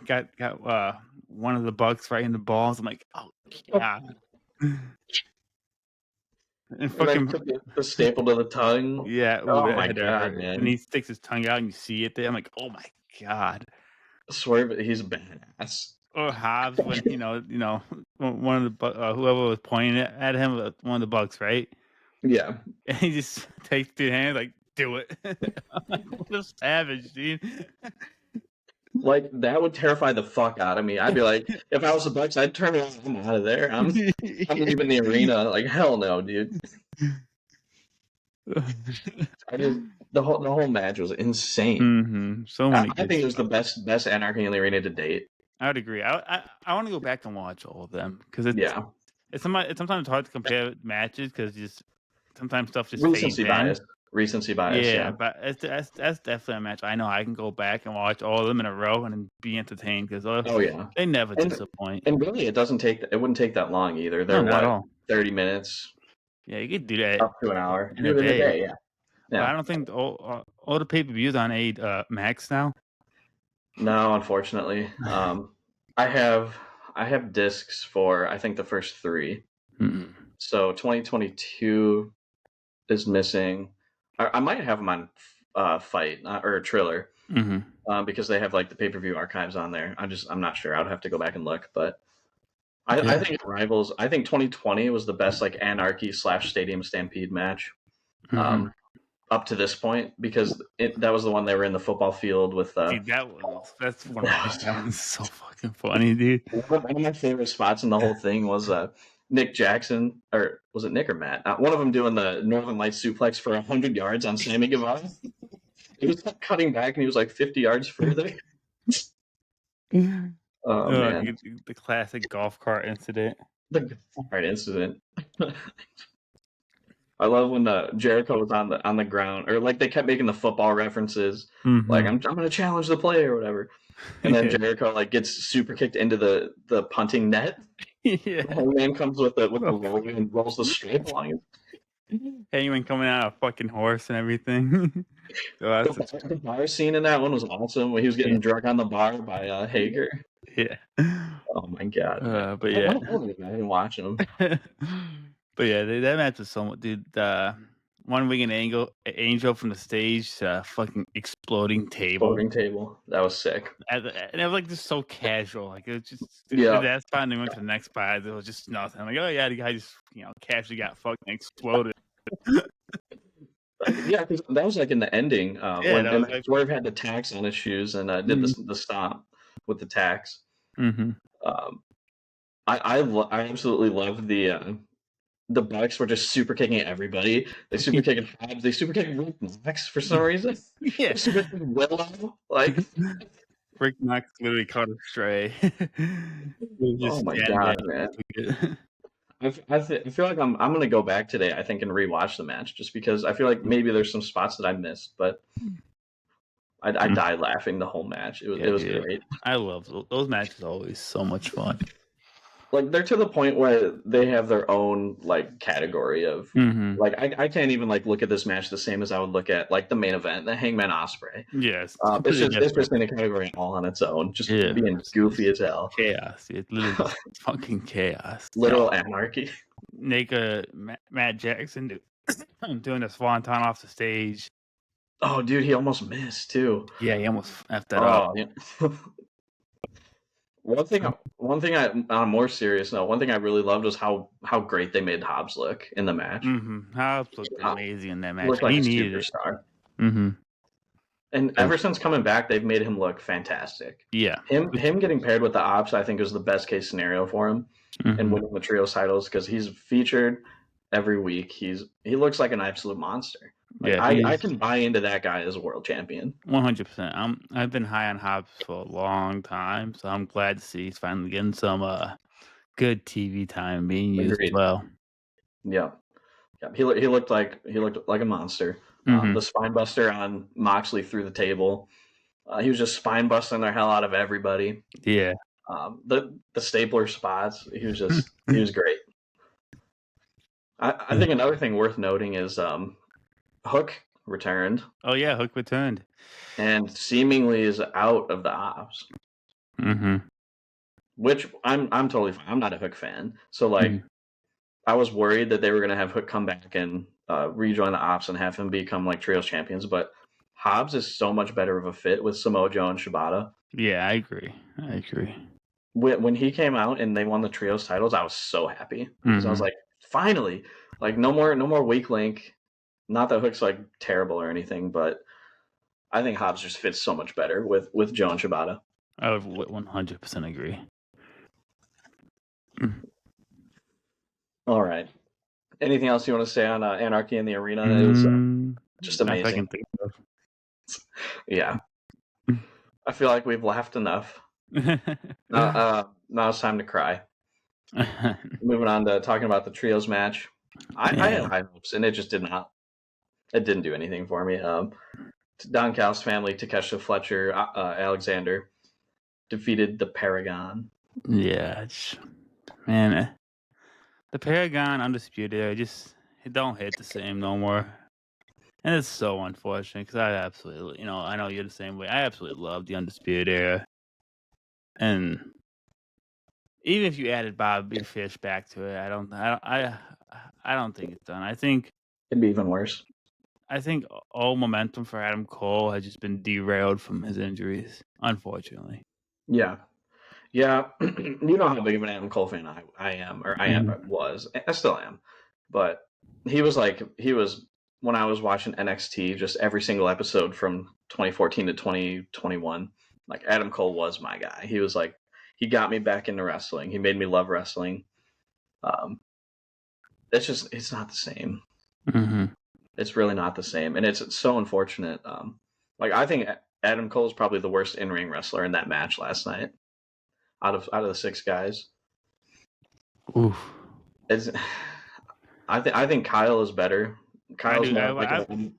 got one of the Bucks right in the balls. I'm like, oh God. And fucking put the staple to the tongue. Yeah. Ooh, oh my God, man. And he sticks his tongue out and you see it there. I'm like, oh my God. Swerve, he's a badass. Or Hobbs when one of the whoever was pointing at him, one of the Bucks, right? Yeah. And he just takes 2 hands like, do it. I'm like, what a savage, dude. Like, that would terrify the fuck out of me. I'd be like, if I was the Bucks, I'd turn around. I'm out of there. I'm leaving the arena. Like, hell no, dude. The whole match was insane. Mm-hmm. So many. I think it was the best Anarchy in the Arena to date. I would agree. I want to go back and watch all of them because it's sometimes hard to compare matches because just sometimes stuff just recency bias. Yeah, but that's definitely a match I know I can go back and watch all of them in a row and be entertained because they never disappoint. And really, it wouldn't take that long either. They're not at all. 30 minutes. Yeah, you could do that up to an hour in a day. Yeah. But I don't think all the pay-per-views on Max now. No, unfortunately. I have discs for, I think, the first 3. Mm-hmm. So 2022 is missing. I might have them on Fight or Triller, because they have like the pay-per-view archives on there. I'm not sure. I would have to go back and look, but I think Rivals. I think 2020 was the best like Anarchy / Stadium Stampede match. Up to this point, because that was the one they were in the football field with. Dude, that's one of my that was so fucking funny, dude. One of my favorite spots in the whole thing was Nick Jackson, or was it Nick or Matt? One of them doing the Northern Lights suplex for 100 yards on Sammy Guevara. He was cutting back and he was like 50 yards further. Oh man, the classic golf cart incident. The golf cart incident. I love when Jericho was on the ground, or like they kept making the football references, like I'm gonna challenge the play or whatever, and then Jericho like gets super kicked into the punting net. Yeah, Hangman comes with the roll and rolls the strip along it. Hangman coming out of a fucking horse and everything. The bar scene in that one was awesome when he was getting drug on the bar by Hager. Yeah. Oh my god. But yeah, I didn't watch him. But yeah, that match was so much, dude. One winged angel from the stage to fucking exploding table. That was sick. And it was like just so casual. Like it was just that spot, and they went to the next spot. It was just nothing. I'm like, oh yeah, the guy just casually got fucking exploded. Yeah, because that was like in the ending when Swerve had the tacks on his shoes and did the stomp with the tacks. Mm-hmm. I absolutely love the Bucks were just super kicking everybody. They super kicking Hobbs. They super kicking Rick Knox for some reason. Yeah, super kicking Willow. Like Rick Knox literally caught a stray. Oh my god, man! I feel like I'm gonna go back today. I think and rewatch the match just because I feel like maybe there's some spots that I missed, but I died laughing the whole match. It was great. I love those matches. Always so much fun. Like they're to the point where they have their own like category of like I can't even like look at this match the same as I would look at like the main event, the Hangman Ospreay. Yes, it's just in a category all on its own, just being goofy as hell. Chaos, it's literally fucking chaos. Literal anarchy. Matt Jackson doing the swanton off the stage. Oh, dude, he almost missed too. Yeah, he almost effed that up. Yeah. One thing on a more serious note, one thing I really loved was how great they made Hobbs look in the match. Hobbs looked amazing in that match. Looked like a superstar. And ever since coming back, they've made him look fantastic. Yeah. Him getting paired with the Ops, I think, was the best case scenario for him and winning the trios titles because he's featured every week. He looks like an absolute monster. Like, I can buy into that guy as a world champion. 100%. I've been high on Hobbs for a long time, so I'm glad to see he's finally getting some good TV time being used as well. Yeah. He looked like a monster. The spine buster on Moxley through the table. He was just spine busting the hell out of everybody. Yeah. The stapler spots. He was great. I think another thing worth noting is Hook returned. Oh yeah, Hook returned, and seemingly is out of the Ops. Which I'm totally fine. I'm not a Hook fan, so like I was worried that they were gonna have Hook come back and rejoin the Ops and have him become like trios champions, but Hobbs is so much better of a fit with Samoa Joe and Shibata. Yeah, I agree. When he came out and they won the trios titles, I was so happy because I was like, finally, like no more weak link. Not that Hook's like terrible or anything, but I think Hobbs just fits so much better with Joe and Shibata. I would 100% agree. All right. Anything else you want to say on Anarchy in the Arena? It was just amazing. I can think of. Yeah. I feel like we've laughed enough. Now it's time to cry. Moving on to talking about the trios match. I had high hopes, and it just did not. It didn't do anything for me. Don Callis' family, Takeshita Fletcher, Alexander, defeated the Paragon. Yeah, man, the Paragon Undisputed, it don't hit the same no more, and it's so unfortunate because I absolutely, I know you're the same way. I absolutely love the Undisputed Era, and even if you added Bobby Fish back to it, I don't think it's done. I think it'd be even worse. I think all momentum for Adam Cole has just been derailed from his injuries, unfortunately. Yeah. You know how big of an Adam Cole fan I was. I still am. But he was when I was watching NXT, just every single episode from 2014 to 2021, like Adam Cole was my guy. He was like, he got me back into wrestling. He made me love wrestling. It's not the same. It's really not the same, and it's so unfortunate. Like I think Adam Cole is probably the worst in-ring wrestler in that match last night, out of the 6 guys. Oof. I think Kyle is better. Kyle's more like a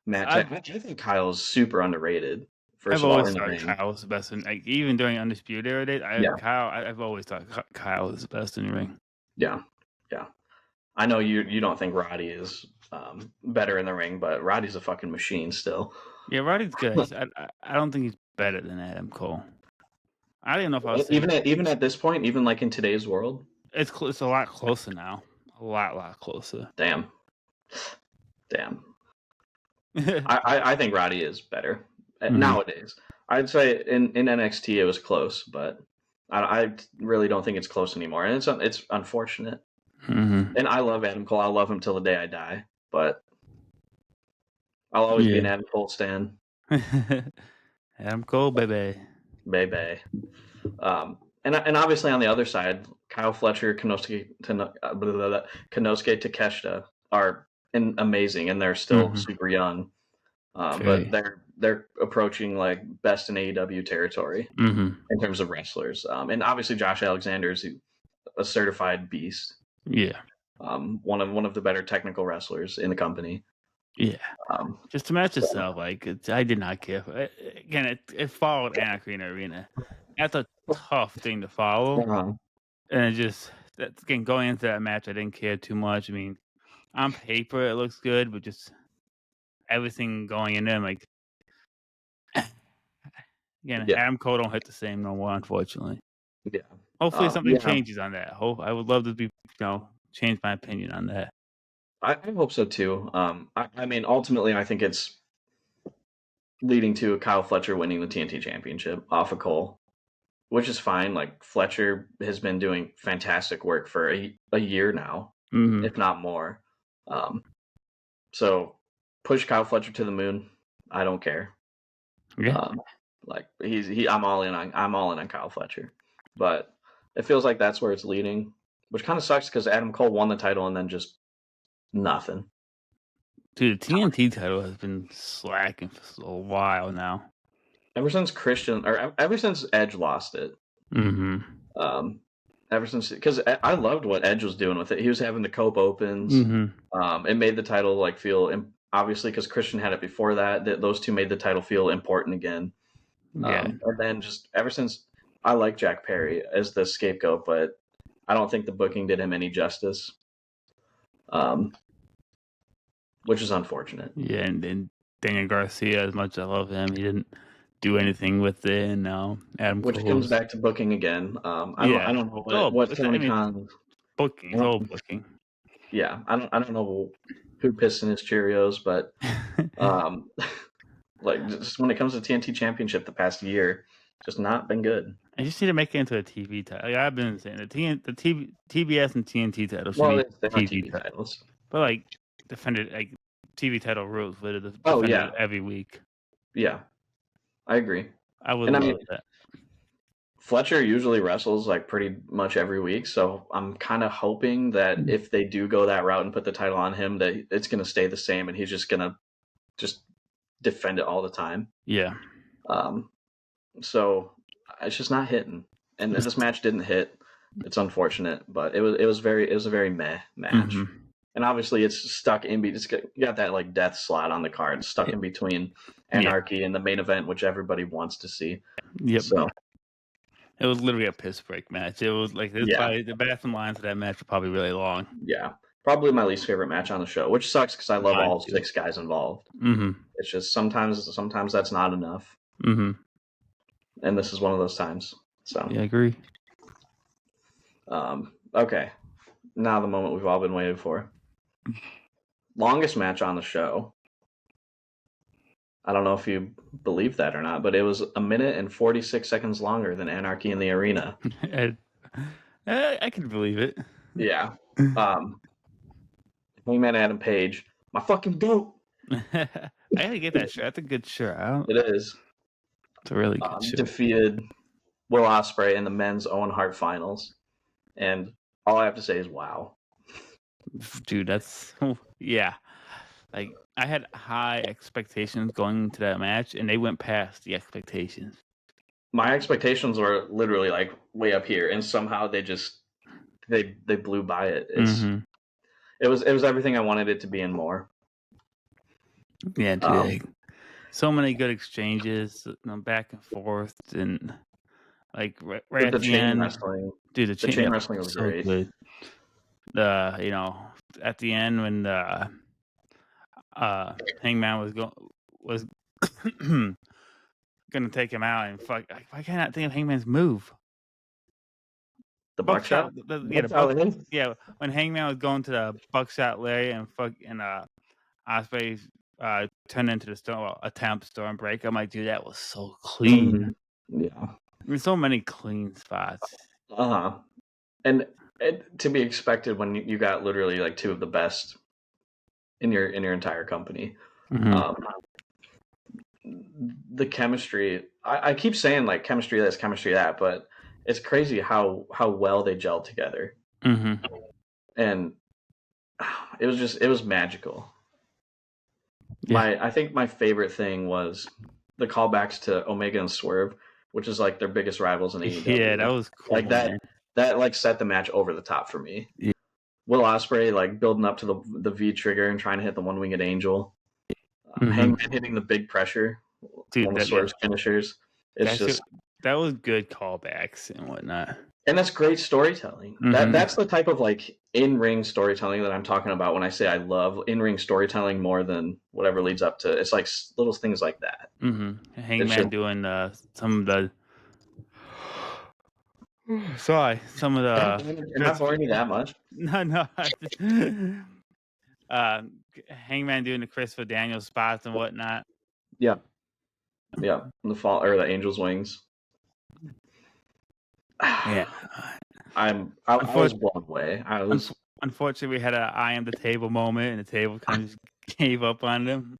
match. I think Kyle is super underrated. I've always thought Kyle was the best in, like, even during Undisputed Era days. I've always thought Kyle was the best in the ring. Yeah. I know you don't think Roddy is better in the ring, but Roddy's a fucking machine still. Yeah, Roddy's good. I don't think he's better than Adam Cole. I don't even know if I was even at this point, even like in today's world, it's a lot closer now. A lot closer. Damn. I think Roddy is better nowadays. I'd say in NXT it was close, but I really don't think it's close anymore, and it's unfortunate. And I love Adam Cole. I'll love him till the day I die, but I'll always be an Adam Cole stan. Adam Cole, baby. And obviously on the other side, Kyle Fletcher, Konosuke Takeshita are amazing, and they're still super young. But they're approaching like best in AEW territory in terms of wrestlers. And obviously Josh Alexander is a certified beast. Yeah. One of the better technical wrestlers in the company. Yeah. Just to match itself, like I did not care. Again, it followed Anarchy in the Arena. That's a tough thing to follow. And again, going into that match, I didn't care too much. I mean, on paper it looks good, but just everything going in there, like, again, Adam Cole don't hit the same no more, unfortunately. Yeah. Hopefully something changes on that. I would love to change my opinion on that. I hope so too. I mean, ultimately, I think it's leading to Kyle Fletcher winning the TNT Championship off of Cole, which is fine. Like, Fletcher has been doing fantastic work for a year now, if not more. So push Kyle Fletcher to the moon. I don't care. Yeah. Like I'm all in on Kyle Fletcher, but it feels like that's where it's leading, which kind of sucks because Adam Cole won the title and then just nothing. Dude, the TNT title has been slacking for a while now. Ever since Edge lost it. Ever since, because I loved what Edge was doing with it. He was having the Cope Opens. It made the title like feel, obviously because Christian had it before that, those two made the title feel important again. And then just ever since, I like Jack Perry as the scapegoat, but I don't think the booking did him any justice. Which is unfortunate. Yeah, and Daniel Garcia, as much as I love him, he didn't do anything with it. And now Adam Cole, which comes back to booking again. I don't know what Tony Khan booking. It's all booking. Yeah, I don't know who pissed in his Cheerios, but like, just when it comes to TNT Championship, the past year, just not been good. I just need to make it into a TV title. Like, I've been saying the TBS and TNT titles should be TV titles, but like defended like TV title rules, but defended every week. Yeah, I agree. I would love that. Fletcher usually wrestles like pretty much every week, so I'm kind of hoping that if they do go that route and put the title on him, that it's going to stay the same and he's just going to defend it all the time. Yeah. So it's just not hitting, and this match didn't hit. It's unfortunate, but it was a very meh match. And obviously it's stuck in you got that like death slot on the card stuck in between Anarchy and the main event, which everybody wants to see. Yep. So it was literally a piss break match. It was like probably, the bathroom lines of that match were probably really long. Yeah, probably my least favorite match on the show, which sucks because I love all 6 guys involved. It's just sometimes that's not enough. And this is one of those times. So yeah, I agree. Okay, now the moment we've all been waiting for. Longest match on the show. I don't know if you believe that or not, but it was 1 minute and 46 seconds longer than Anarchy in the Arena. I can believe it. Yeah. Hangman Adam Page, my fucking goat. I gotta get that shirt. That's a good shirt. It is. It's a really good shirt. Defeated Will Ospreay in the men's Owen Hart finals, and all I have to say is wow. Dude, that's like, I had high expectations going into that match, and they went past the expectations. My expectations were literally like way up here, and somehow they blew by it. it was everything I wanted it to be and more. Yeah, dude. So many good exchanges, back and forth, and like right at the chain end, wrestling. dude. The chain wrestling was so great. Good. At the end when Hangman was gonna take him out, and fuck, why can't I think of Hangman's move? The buckshot. Yeah, when Hangman was going to the buckshot Larry and Ospreay turned into the attempt Stormbreaker. I'm like, dude, that was so clean. Yeah, There's so many clean spots. And to be expected when you got literally like two of the best in your entire company. The chemistry, I keep saying like chemistry this, chemistry that, but it's crazy how well they gelled together. And it was magical. Yeah. I think my favorite thing was the callbacks to Omega and Swerve, which is like their biggest rivals in AEW. Yeah, that was cool. Like that like set the match over the top for me. Yeah. Will Ospreay like building up to the V trigger and trying to hit the one-winged angel. Hangman hitting the big pressure. Dude, one of Swerve's finishers. That was good callbacks and whatnot. And that's great storytelling. That's the type of like in-ring storytelling that I'm talking about when I say I love in-ring storytelling more than whatever leads up to. It's like little things like that. Hangman doing some of the. Sorry, some of the. You're not boring me that much. No. Hangman doing the Christopher Daniels spots and whatnot. Yeah. The fall or the Angel's wings. Yeah. I was blown away. Unfortunately, we had a I am the table moment, and the table kind of just gave up on them.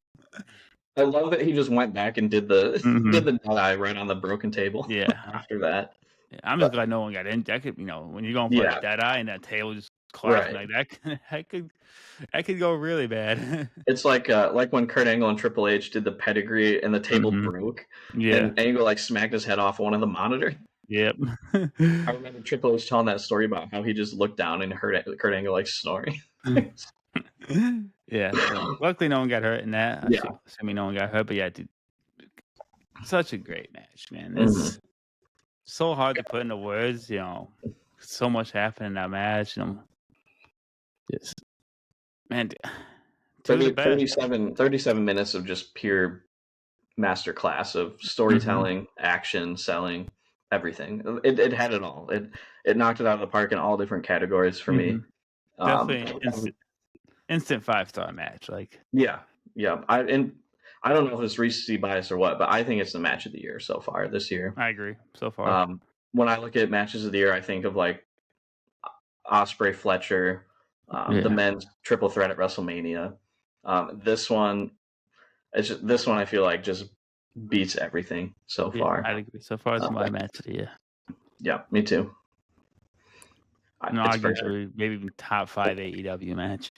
I love that he just went back and did the did the dead eye right on the broken table. Yeah. After that. Yeah, I'm just glad no one got in. That could, when you're going for a dead eye and that table just collapsing like that could go really bad. It's like when Kurt Angle and Triple H did the pedigree and the table broke. Yeah. And Angle like smacked his head off one of the monitors. Yep. I remember Triple H telling that story about how he just looked down and heard Kurt Angle like snoring. Yeah. So luckily, no one got hurt in that. Yeah. I mean, no one got hurt, but yeah, dude, such a great match, man. It's so hard to put into words. So much happened in that match. Yes. Man, 37 minutes of just pure masterclass of storytelling, action, selling. Everything. It had it all. It knocked it out of the park in all different categories for me. Definitely instant 5-star match. Like yeah. I don't know if it's recency bias or what, but I think it's the match of the year so far this year. I agree. So far, when I look at matches of the year, I think of like Ospreay Fletcher, the men's triple threat at WrestleMania. This one I feel like just beats everything so far. I agree. So far, it's my match of the year. Yeah, me too. Arguably, maybe even top 5 AEW match.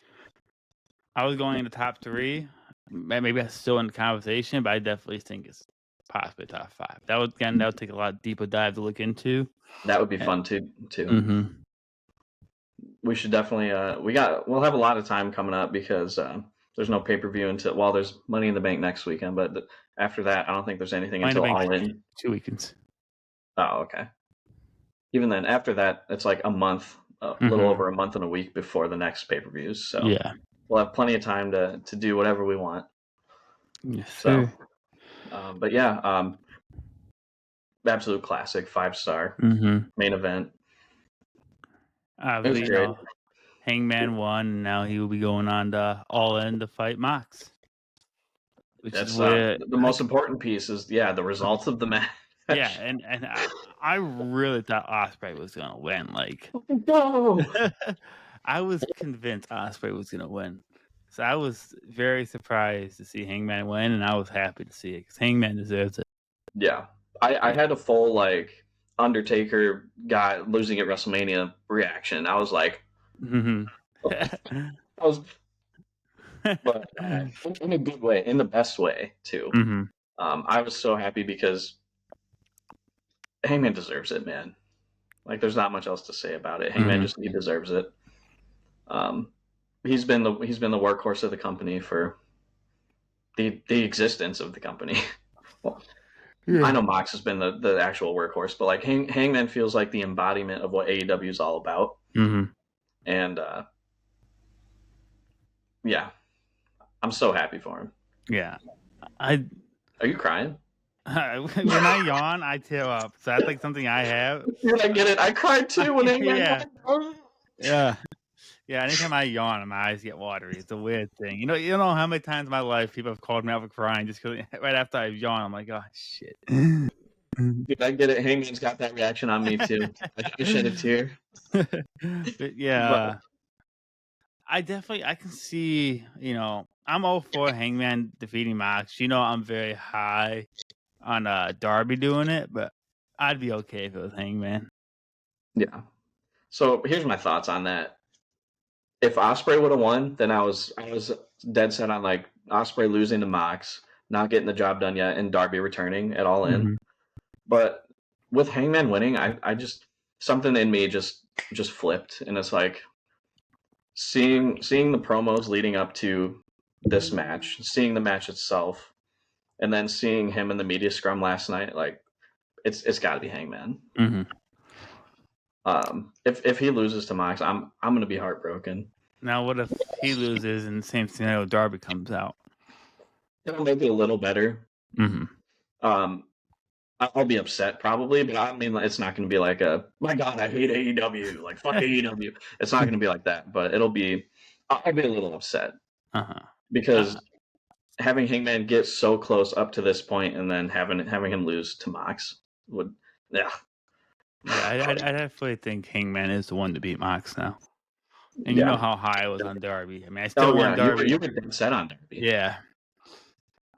I was going in the top 3. Maybe that's still in the conversation, but I definitely think it's possibly top 5. That would take a lot deeper dive to look into. That would be fun too. We should definitely. We'll have a lot of time coming up because there's no pay-per-view until there's Money in the Bank next weekend, but after that, I don't think there's anything until All In. 2 weekends. Oh, okay. Even then, after that, it's like a month, a little over a month and a week before the next pay-per-views. So yeah, we'll have plenty of time to do whatever we want. Yes, sir. But yeah, absolute classic, 5-star main event. Obviously, Hangman won, and now he will be going on to All In to fight Mox. That's the most important piece is the results of the match. Yeah, and I really thought Ospreay was gonna win. Like, no, I was convinced Ospreay was gonna win. So I was very surprised to see Hangman win, and I was happy to see it because Hangman deserves it. Yeah, I had a full like Undertaker guy losing at WrestleMania reaction. I was like, but in a good way, in the best way too. I was so happy because Hangman deserves it, man. Like, there's not much else to say about it. Hangman he deserves it. he's been the workhorse of the company for the existence of the company. Well, yeah. I know Mox has been the actual workhorse, but like Hangman feels like the embodiment of what AEW is all about. Mm-hmm. And yeah, I'm so happy for him. Yeah, Are you crying? When I yawn, I tear up. So that's like something I have. I get it. I cried too when Hangman won. Yeah. Yeah, anytime I yawn, my eyes get watery. It's a weird thing. You know how many times in my life people have called me out for crying just because right after I yawn, I'm like, oh shit. Dude, I get it. Hangman's got that reaction on me too. I shed a tear. But yeah, I can see. I'm all for Hangman defeating Mox. I'm very high on Darby doing it, but I'd be okay if it was Hangman. Yeah. So here's my thoughts on that. If Ospreay would have won, then I was dead set on like Ospreay losing to Mox, not getting the job done yet, and Darby returning at All In. Mm-hmm. But with Hangman winning, I just something in me just flipped, and it's like seeing the promos leading up to this match, seeing the match itself, and then seeing him in the media scrum last night, like it's got to be Hangman. Mm-hmm. If he loses to Mox, I'm gonna be heartbroken. Now, what if he loses and the same scenario Darby comes out? It'll make it a little better. Mm-hmm. I'll be upset probably, but I mean, it's not going to be like my God, I hate AEW, like fuck AEW. It's not going to be like that, but I'll be a little upset because having Hangman get so close up to this point and then having him lose to Mox would, yeah. Yeah, I definitely think Hangman is the one to beat Mox now. And you know how high I was on Darby. I mean, I still want Darby. You were dead set on Darby. Yeah.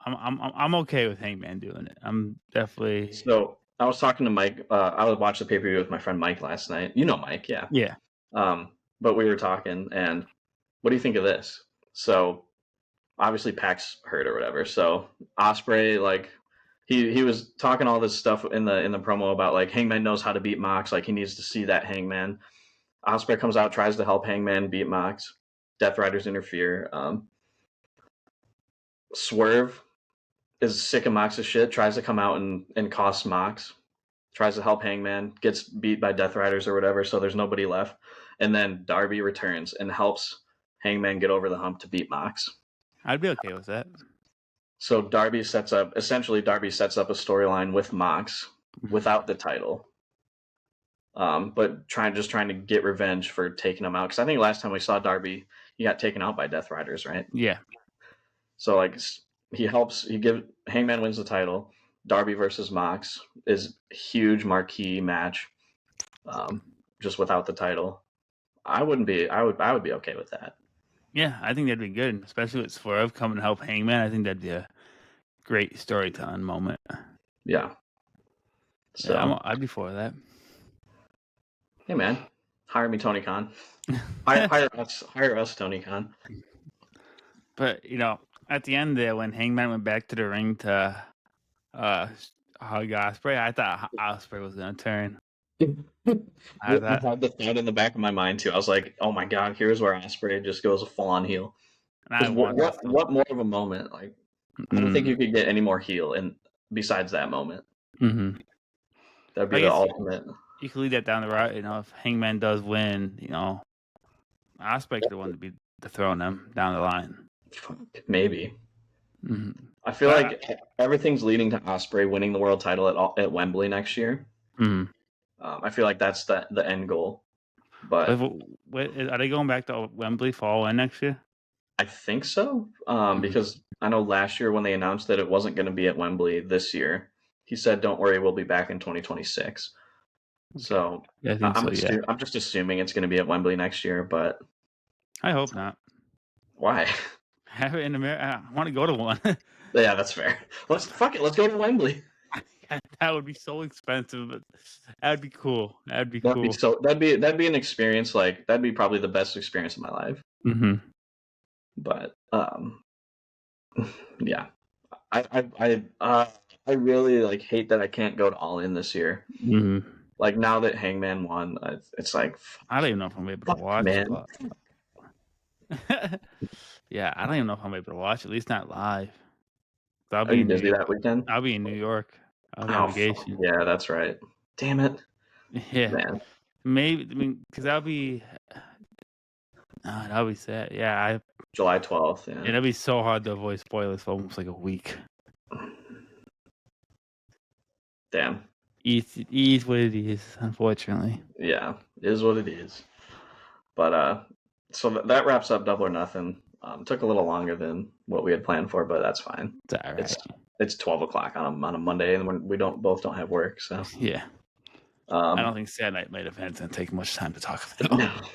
I'm okay with Hangman doing it. I'm definitely. So I was talking to Mike. I was watching the pay-per-view with my friend Mike last night. You know Mike, yeah. Yeah. But we were talking, and what do you think of this? So obviously Pac's hurt or whatever. So Ospreay, like he was talking all this stuff in the promo about like Hangman knows how to beat Mox. Like he needs to see that Hangman. Ospreay comes out, tries to help Hangman beat Mox. Death Riders interfere. Swerve is sick of Mox's shit, tries to come out and cost Mox, tries to help Hangman, gets beat by Death Riders or whatever, so there's nobody left. And then Darby returns and helps Hangman get over the hump to beat Mox. I'd be okay with that. So Darby sets up a storyline with Mox without the title. But trying to get revenge for taking him out. Because I think last time we saw Darby, he got taken out by Death Riders, right? Yeah. So like Hangman wins the title. Darby versus Mox is a huge marquee match. Just without the title, I would be okay with that. Yeah, I think that'd be good, especially with Swerve coming to help Hangman. I think that'd be a great storytelling moment. Yeah. So yeah, I'd be for that. Hey man, hire me, Tony Khan. hire us, Tony Khan. But at the end there, when Hangman went back to the ring to hug Ospreay, I thought Ospreay was gonna turn. I had the thought in the back of my mind too. I was like, "Oh my God, here's where Ospreay just goes full on heel." What more of a moment? Like, I don't think you could get any more heel, and besides that moment, that'd be the ultimate. You could lead that down the road. If Hangman does win, Ospreay could want to be throwing them down the line. Maybe. Mm-hmm. I feel like everything's leading to Ospreay winning the world title at Wembley next year. Mm-hmm. I feel like that's the end goal. But are they going back to Wembley fall in next year? I think so. Because I know last year when they announced that it wasn't going to be at Wembley this year, he said, "Don't worry, we'll be back in 2026." Okay. So yeah, I'm just assuming it's going to be at Wembley next year, but I hope not. Why? Have it in America. I want to go to one. Yeah, that's fair. Let's go to Wembley. That would be so expensive, but that'd be cool. That'd be be an experience. Like that'd be probably the best experience of my life. Mm-hmm. But yeah, I really hate that I can't go to All In this year. Mm-hmm. Like now that Hangman won, it's like I don't even know if I'm able to watch. Man. Yeah, I don't even know if I'm able to watch it, at least not live. I'll Are be you in busy New that weekend? I'll be in New York. I'll be on Oh, fuck. vacation. Yeah, that's right. Damn it. Yeah. Man. Maybe, I mean, because that'll be sad. Yeah, July 12th, yeah. it'll be so hard to avoid spoilers for almost like a week. Damn. It's what it is, unfortunately. Yeah, it is what it is. But so that wraps up Double or Nothing. Took a little longer than what we had planned for, but that's fine. It's all right. It's 12 o'clock on a Monday, and we both don't have work, so Yeah. I don't think Sad Night Main Event's gonna take much time to talk about.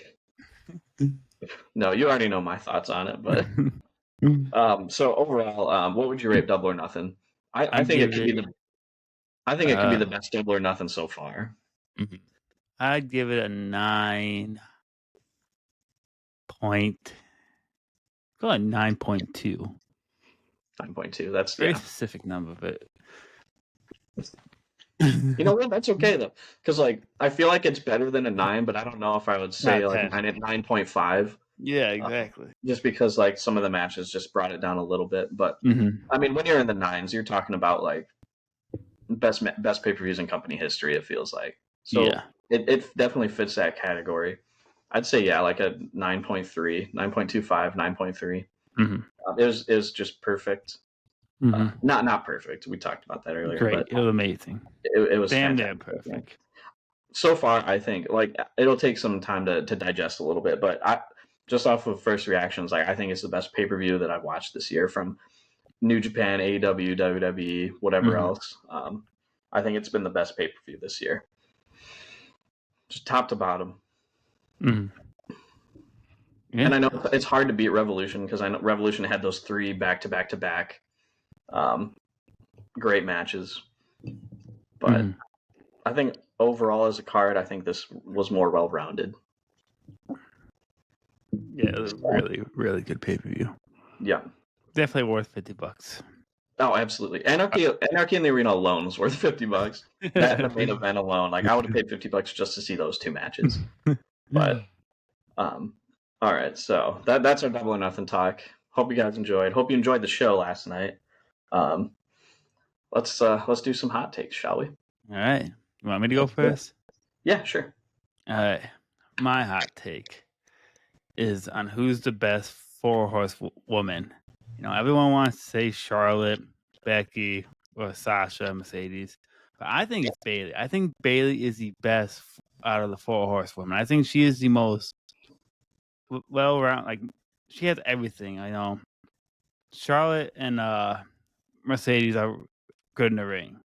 No, you already know my thoughts on it, but so overall, what would you rate Double or Nothing? I think it could be the best Double or Nothing so far. I'd give it a 9. Go on 9.2. 9.2. That's very specific number, but you know what? That's okay though, because like I feel like it's better than a 9, but I don't know if I would say like 9.5. Yeah, exactly. Just because like some of the matches just brought it down a little bit, but I mean, when you're in the 9s, you're talking about like best pay-per-views in company history. It feels like so. Yeah. It definitely fits that category. I'd say like a 9.3, 9.25, 9.3. It was just perfect. Not perfect. We talked about that earlier. Great. But it was amazing. It was damn perfect. So far, I think like it'll take some time to digest a little bit, but just off of first reactions, like I think it's the best pay-per-view that I've watched this year from New Japan, AEW, WWE, whatever else. I think it's been the best pay-per-view this year. Just top to bottom. Yeah. And I know it's hard to beat Revolution because I know Revolution had those 3 back-to-back great matches. But I think overall as a card, I think this was more well-rounded. Yeah, it was really, really good pay-per-view. Yeah. Definitely worth $50. Oh, absolutely. Anarchy in the Arena alone was worth $50. That the main event alone, like I would have paid $50 just to see those 2 matches. But all right, so that's our Double or Nothing talk. Hope you guys enjoyed. Hope you enjoyed the show last night. Let's do some hot takes, shall we? All right. You want me to go first? Yeah, sure. All right. My hot take is on who's the best 4-horsewoman. You know, everyone wants to say Charlotte, Becky, or Sasha, Mercedes. But I think it's Bayley. I think Bayley is the best out of the 4-horsewomen. I think she is the most well-rounded. Like, she has everything. I know Charlotte and Mercedes are good in the ring,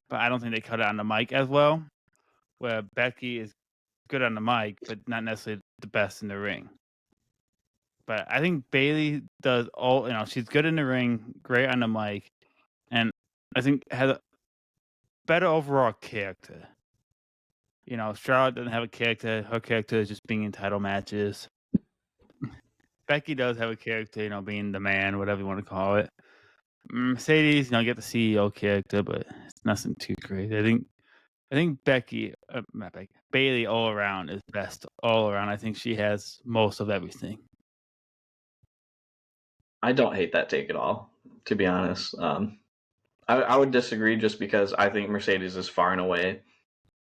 but I don't think they cut it on the mic as well. Where Becky is good on the mic, but not necessarily the best in the ring. But I think Bayley does all, she's good in the ring, great on the mic, and I think has a better overall character. Charlotte doesn't have a character. Her character is just being in title matches. Becky does have a character, being the man, whatever you want to call it. Mercedes, get the CEO character, but it's nothing too crazy. I think Bayley all around is best all around. I think she has most of everything. I don't hate that take at all, to be honest. I would disagree just because I think Mercedes is far and away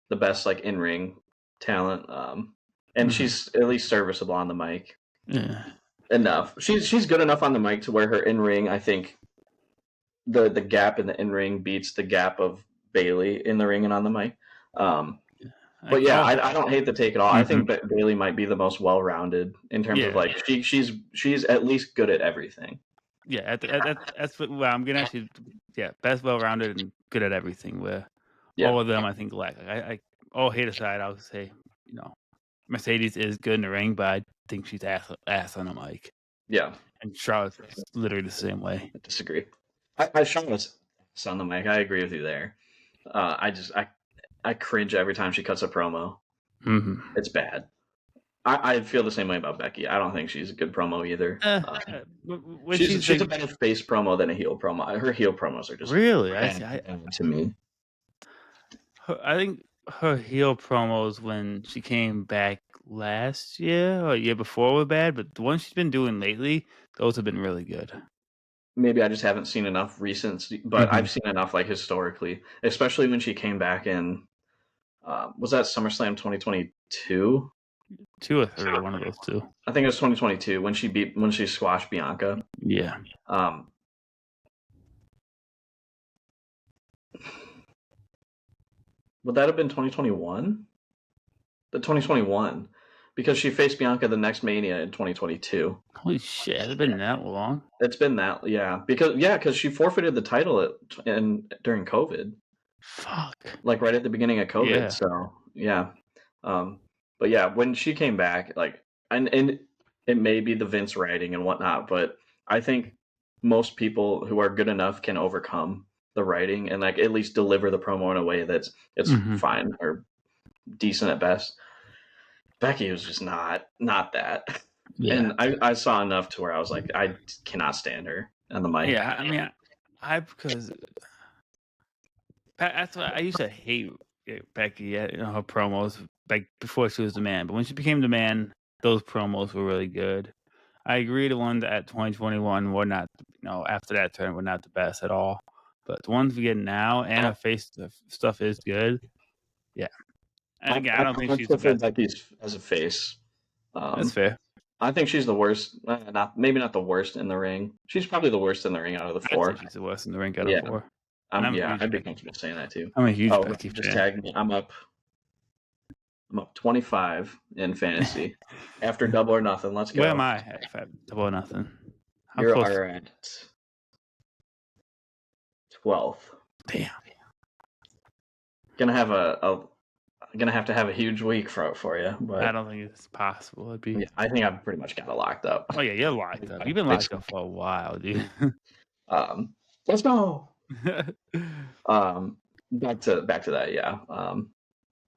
the best like in-ring talent, and she's at least serviceable on the mic. Yeah. Enough. She's good enough on the mic to where her in-ring, I think, the gap in the in-ring beats the gap of Bayley in the ring and on the mic. But yeah, I don't hate the take at all. I think that Bayley might be the most well-rounded in terms of like she's at least good at everything. Yeah, that's what I'm gonna actually. Yeah, best well-rounded and good at everything. Where all of them, I think, lack. I all hate aside, I would say, Mercedes is good in the ring, but I think she's ass on the mic. Yeah, and Charlotte's literally the same way. I disagree. Charlotte's on the mic. I agree with you there. I cringe every time she cuts a promo. It's bad. I feel the same way about Becky. I don't think she's a good promo either. She's a better face promo than a heel promo. Her heel promos are just really to me. I think her heel promos when she came back last year or year before were bad, but the ones she's been doing lately, those have been really good. Maybe I just haven't seen enough recent, but I've seen enough like historically, especially when she came back in. Was that SummerSlam 2022? 2 or 3, one of those two. I think it was 2022 when she squashed Bianca. Yeah. Would that have been 2021? The 2021, because she faced Bianca the next Mania in 2022. Holy shit! Has it been that long? It's been that, yeah. Because she forfeited the title during COVID. Fuck. Like right at the beginning of COVID. Yeah. So yeah. But yeah, when she came back, like, and it may be the Vince writing and whatnot, but I think most people who are good enough can overcome the writing and like at least deliver the promo in a way that's fine or decent at best. Becky was just not that. Yeah. And I saw enough to where I was like, I cannot stand her on the mic. Yeah, I mean, because that's why I used to hate Becky at her promos like before she was the man, but when she became the man, those promos were really good. I agree the ones at 2021 were not, after that turn were not the best at all. But the ones we get now and her face stuff is good. Yeah. And again, I don't think she's the best. Becky's as a face. That's fair. I think she's the worst. Maybe not the worst in the ring. She's probably the worst in the ring out of the four. I'd say she's the worst in the ring out of four. I'd be comfortable saying that too. I'm a huge Becky fan. Just tag me. I'm up 25 in fantasy after Double or Nothing. Let's go. Where am I at Double or Nothing? You are at 12th. Damn. Gonna have to have a huge week for you, but I don't think it's possible. It'd be. Yeah, I think I've pretty much got it locked up. Oh yeah, you're locked up. You've been locked up for a while, dude. Let's go. Back to that. Yeah.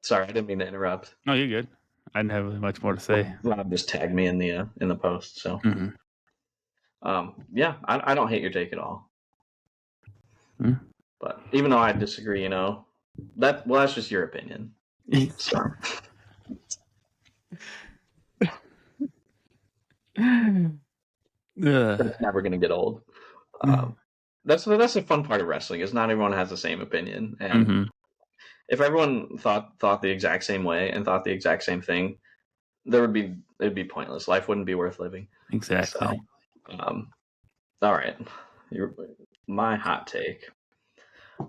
Sorry, I didn't mean to interrupt. No, you're good. I didn't have really much more to say. Rob just tagged me in the post, so. Yeah, I don't hate your take at all. But even though I disagree, that's just your opinion. So. It's never gonna get old. That's the fun part of wrestling is not everyone has the same opinion, and if everyone thought the exact same way and thought the exact same thing, it'd be pointless. Life wouldn't be worth living. Exactly. So, all right, my hot take.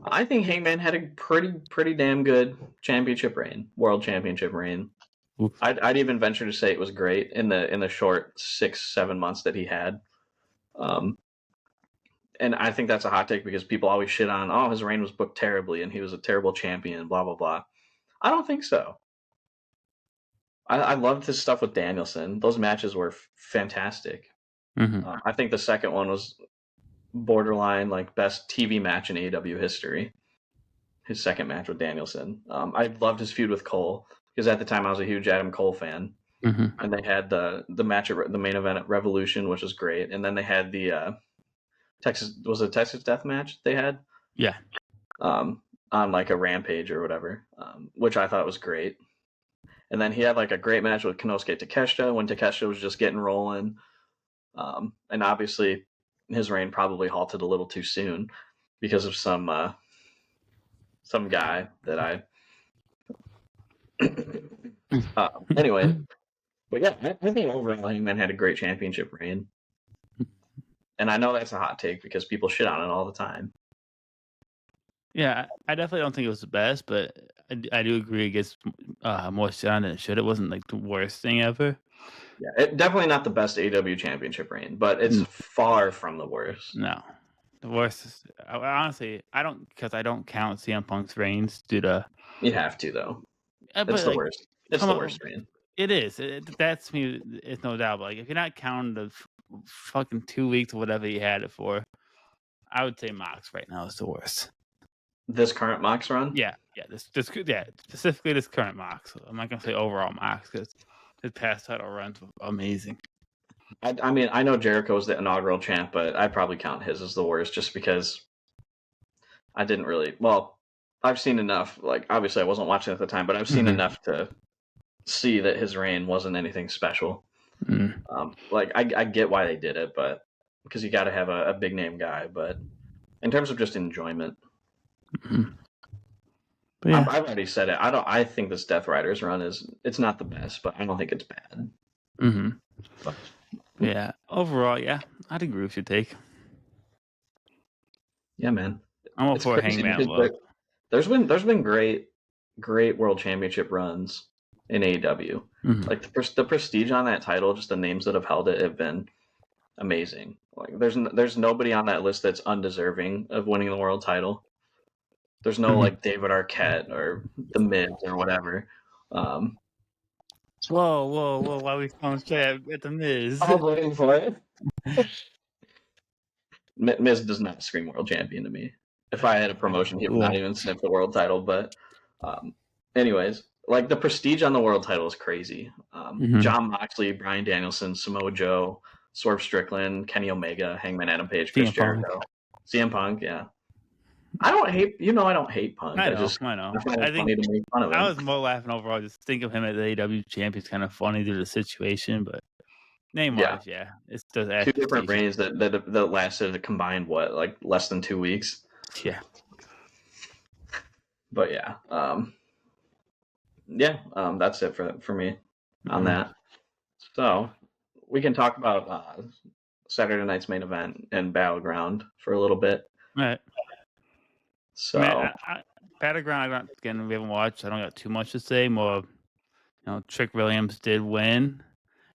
I think Hangman had a pretty damn good world championship reign. I'd even venture to say it was great in the short 6-7 months that he had. And I think that's a hot take because people always shit on, his reign was booked terribly and he was a terrible champion, blah, blah, blah. I don't think so. I loved his stuff with Danielson. Those matches were fantastic. I think the second one was borderline like best TV match in AEW history. His second match with Danielson. I loved his feud with Cole because at the time I was a huge Adam Cole fan. And they had the match at the main event at Revolution, which was great. And then they had the Texas Death Match they had? Yeah. On like a Rampage or whatever, which I thought was great. And then he had like a great match with Konosuke Takeshita when Takeshita was just getting rolling. And obviously his reign probably halted a little too soon because of some guy that I anyway. But yeah, I think overall Hangman had a great championship reign. And I know that's a hot take because people shit on it all the time. Yeah, I definitely don't think it was the best, but I do agree it gets more shit on than it should. It wasn't like the worst thing ever. Yeah, definitely not the best AEW championship reign, but it's far from the worst. No. The worst is, honestly, I don't count CM Punk's reigns due to... You have to, though. It's the worst. It's the worst reign. It is. That's me. It's no doubt. But like, if you're not counting the fucking 2 weeks or whatever he had it for, I would say Mox right now is the worst. This current Mox run? Yeah. Specifically this current Mox. I'm not gonna say overall Mox because his past title runs were amazing. I mean, I know Jericho was the inaugural champ, but I'd probably count his as the worst just because I didn't really. Well, I've seen enough. Like, obviously, I wasn't watching at the time, but I've seen enough to see that his reign wasn't anything special. Like, I get why they did it, but because you got to have a big name guy. But in terms of just enjoyment, yeah. I've already said it. I think this Death Riders run it's not the best, but I don't think it's bad. But, yeah. Overall, yeah, I'd agree with your take. Yeah, man. I'm all for Hangman Love. There's been great World Championship runs in AEW. Like the prestige on that title, just the names that have held it have been amazing. Like there's nobody on that list that's undeserving of winning the world title. There's no like David Arquette or The Miz or whatever. Whoa! Why are we calling straight at The Miz? I'm waiting for it. Miz does not scream world champion to me. If I had a promotion, he would not even sniff the world title. But anyways, like the prestige on the world title is crazy. Jon Moxley, Bryan Danielson, Samoa Joe, Swerve Strickland, Kenny Omega, Hangman Adam Page, Chris Jericho, CM Punk. Yeah, I don't hate Punk. I know. I find it funny to make fun of him. I was more laughing overall. Just think of him as the AEW champion is kind of funny due to the situation, but name-wise, yeah, it's just two different reigns that lasted a combined like less than 2 weeks. Yeah, but yeah, that's it for me on that. So we can talk about Saturday night's main event and Battleground for a little bit. All right. So Battleground, we haven't watched. I don't got too much to say. More, Trick Williams did win,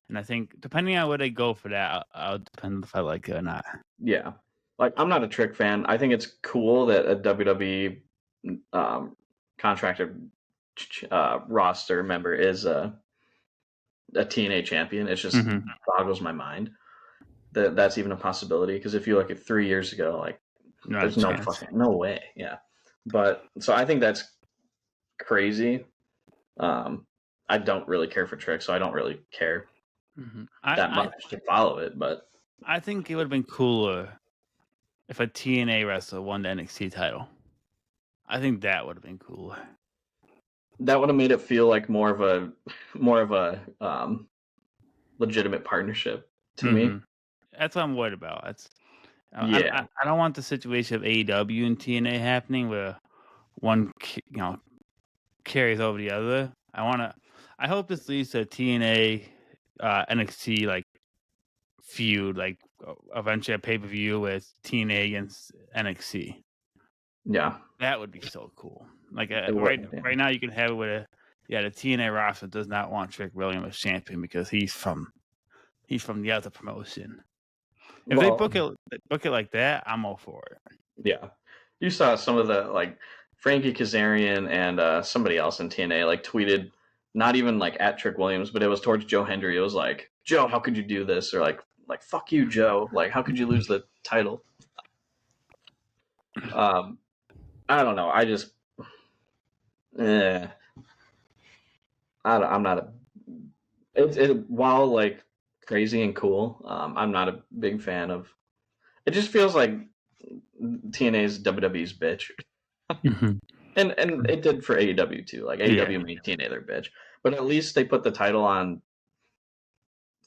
and I think depending on where they go for that, I'll depend if I like it or not. Yeah, like I'm not a Trick fan. I think it's cool that a WWE contracted roster member is a TNA champion. It just boggles my mind that that's even a possibility. Because if you look at 3 years ago, like there's no way. Yeah, but so I think that's crazy. I don't really care for Trick, so I don't really care that much to follow it. But I think it would have been cooler if a TNA wrestler won the NXT title. I think that would have been cooler. That would have made it feel like more of a legitimate partnership to me. That's what I'm worried about. I don't want the situation of AEW and TNA happening where one carries over the other. I hope this leads to a TNA NXT like feud, like eventually a pay-per-view with TNA against NXT. Yeah, that would be so cool. Like right now, you can have it with the TNA roster does not want Trick Williams as champion because he's from the other promotion. If they book it like that, I'm all for it. Yeah, you saw some of the like Frankie Kazarian and somebody else in TNA like tweeted, not even like at Trick Williams, but it was towards Joe Hendry. It was like, Joe, how could you do this? Or like fuck you, Joe. Like, how could you lose the title? I don't know. I just, I'm not while like crazy and cool, I'm not a big fan of. It just feels like TNA's WWE's bitch, and it did for AEW too. Like AEW made TNA their bitch, but at least they put the title on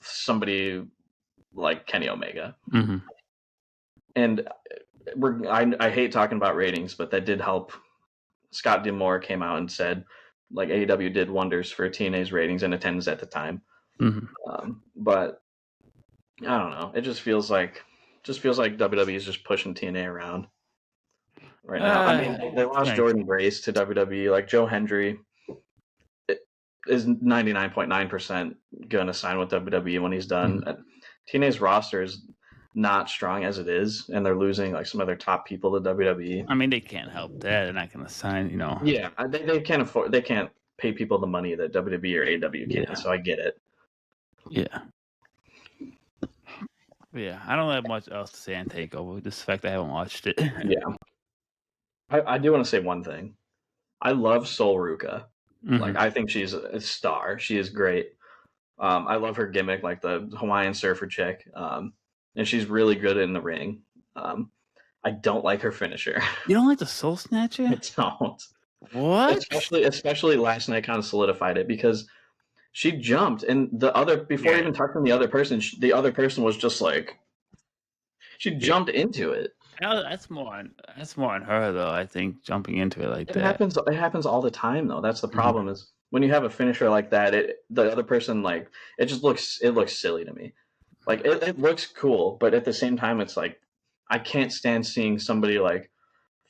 somebody like Kenny Omega. And I hate talking about ratings, but that did help. Scott D'Amore came out and said, like, AEW did wonders for TNA's ratings and attendance at the time. But I don't know. It just feels like WWE is just pushing TNA around right now. I mean, they lost Jordan Grace to WWE. Like Joe Hendry is 99.9% going to sign with WWE when he's done. TNA's roster is not strong as it is, and they're losing like some of their top people to WWE. I mean, they can't help that. They're not going to sign, Yeah, they can't afford. They can't pay people the money that WWE or AEW can. So I get it. Yeah. Yeah, I don't have much else to say on TakeOver. Just the fact I haven't watched it. Yeah. I do want to say one thing. I love Sol Ruca. Like, I think she's a star. She is great. I love her gimmick, like the Hawaiian surfer chick. And she's really good in the ring. I I don't like her finisher. You don't like the Soul Snatcher? I don't. What? Especially last night kind of solidified it because she jumped and before even touching the other person, the other person was just like she jumped into it. That's more on her though. I think jumping into it like that. It happens all the time though. That's the problem is when you have a finisher like that, the other person like it looks silly to me. Like it looks cool, but at the same time, it's like I can't stand seeing somebody like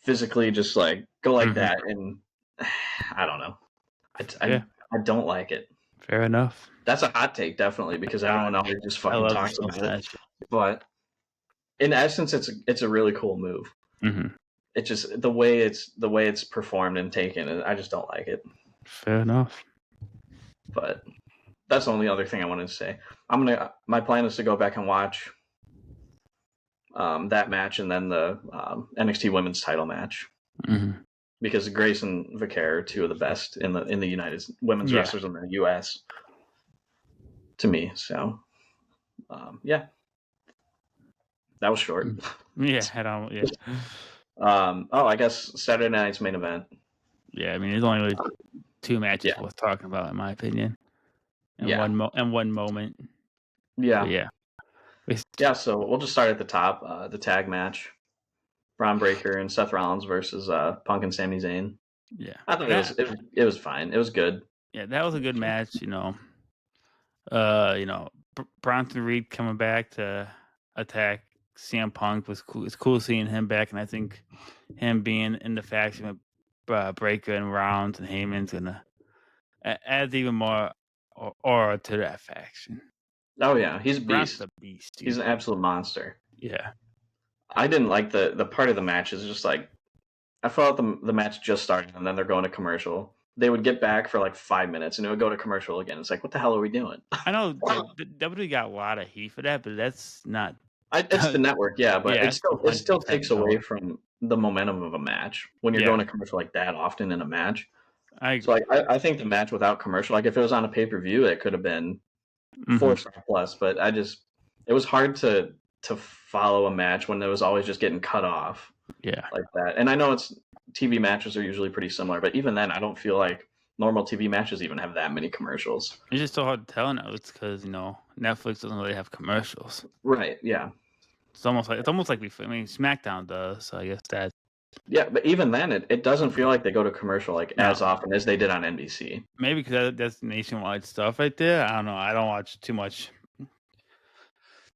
physically just like go like that, and I don't know. I don't like it. Fair enough. That's a hot take, definitely, because everyone always just fucking talks about it. But in essence, it's a really cool move. It's just the way it's performed and taken, and I just don't like it. Fair enough. But that's the only other thing I wanted to say. My plan is to go back and watch that match and then the NXT Women's Title match because Grace and Vicaire are two of the best in the United women's wrestlers in the U.S. to me. So, yeah, that was short. I guess Saturday night's main event. Yeah, I mean, there's only really 2 matches worth talking about, in my opinion. And one moment. Yeah. So we'll just start at the top. The tag match: Braun Breaker and Seth Rollins versus Punk and Sami Zayn. Yeah, I thought it was fine. It was good. Yeah, that was a good match. Bronson Reed coming back to attack CM Punk was cool. It's cool seeing him back, and I think him being in the faction with Breaker and Rollins and Heyman's gonna add even more aura to that faction. Oh yeah, he's a beast. He's an absolute monster. Yeah, I didn't like the part of the match is just like I felt the match just started and then they're going to commercial. They would get back for like 5 minutes and it would go to commercial again. It's like, what the hell are we doing? I know WWE got a lot of heat for that, but that's not. It's the network, yeah, but it still takes away from the momentum of a match when you're going to commercial like that often in a match. I think the match without commercial, like if it was on a pay-per-view, it could have been 4-star plus, but it was hard to follow a match when it was always just getting cut off. Yeah. Like that. And I know TV matches are usually pretty similar, but even then I don't feel like normal TV matches even have that many commercials. It's just so hard to tell now. It's because, Netflix doesn't really have commercials. Right, yeah. It's almost like SmackDown does, so I guess that. Yeah, but even then, it doesn't feel like they go to commercial as often as they did on NBC. Maybe because that's nationwide stuff right there. I don't know. I don't watch too much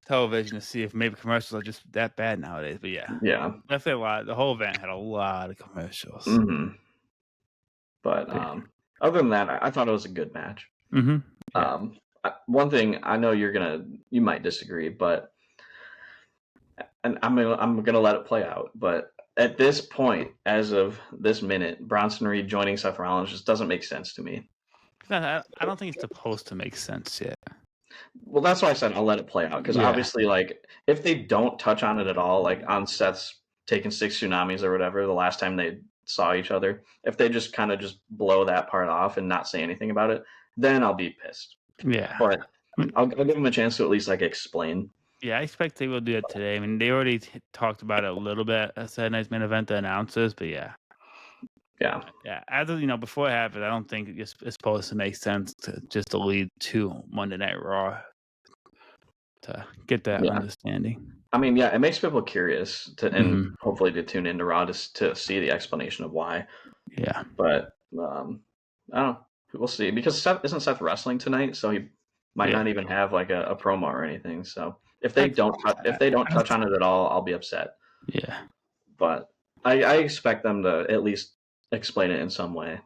television to see if maybe commercials are just that bad nowadays. But yeah, definitely a lot. The whole event had a lot of commercials. But other than that, I thought it was a good match. One thing I know you might disagree, but and I'm gonna let it play out, but. At this point, as of this minute, Bronson Reed joining Seth Rollins just doesn't make sense to me. I don't think it's supposed to make sense yet. Well, that's why I said I'll let it play out, because obviously, like, if they don't touch on it at all, like on Seth's taking 6 tsunamis or whatever the last time they saw each other, if they just kind of just blow that part off and not say anything about it, then I'll be pissed. Yeah. But I'll give them a chance to at least, like, explain. Yeah, I expect they will do it today. I mean, they already talked about it a little bit at Saturday Night's Main Event, the announcers, but yeah. Yeah. As of, before it happened, I don't think it's supposed to make sense to just lead to Monday Night Raw to get that understanding. I mean, yeah, it makes people curious and hopefully to tune into Raw to see the explanation of why. Yeah. But I don't know. We'll see. Because isn't Seth wrestling tonight? So he might not even have like a promo or anything. So if they don't touch on it at all, I'll be upset. Yeah. But I expect them to at least explain it in some way.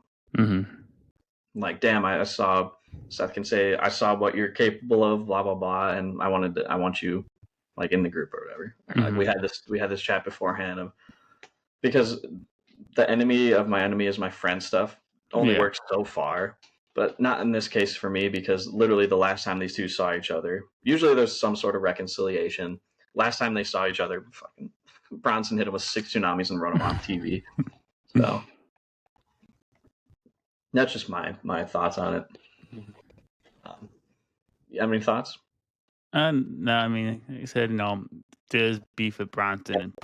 Like, damn, I saw Seth can say, I saw what you're capable of, blah blah blah, and I want you like in the group or whatever. Like we had this chat beforehand because the enemy of my enemy is my friend stuff only works so far. But not in this case for me, because literally the last time these two saw each other, usually there's some sort of reconciliation. Last time they saw each other, fucking Bronson hit him with 6 tsunamis and wrote him off TV. So that's just my thoughts on it. You have any thoughts? No, I mean, like I said, there's beef with Bronson and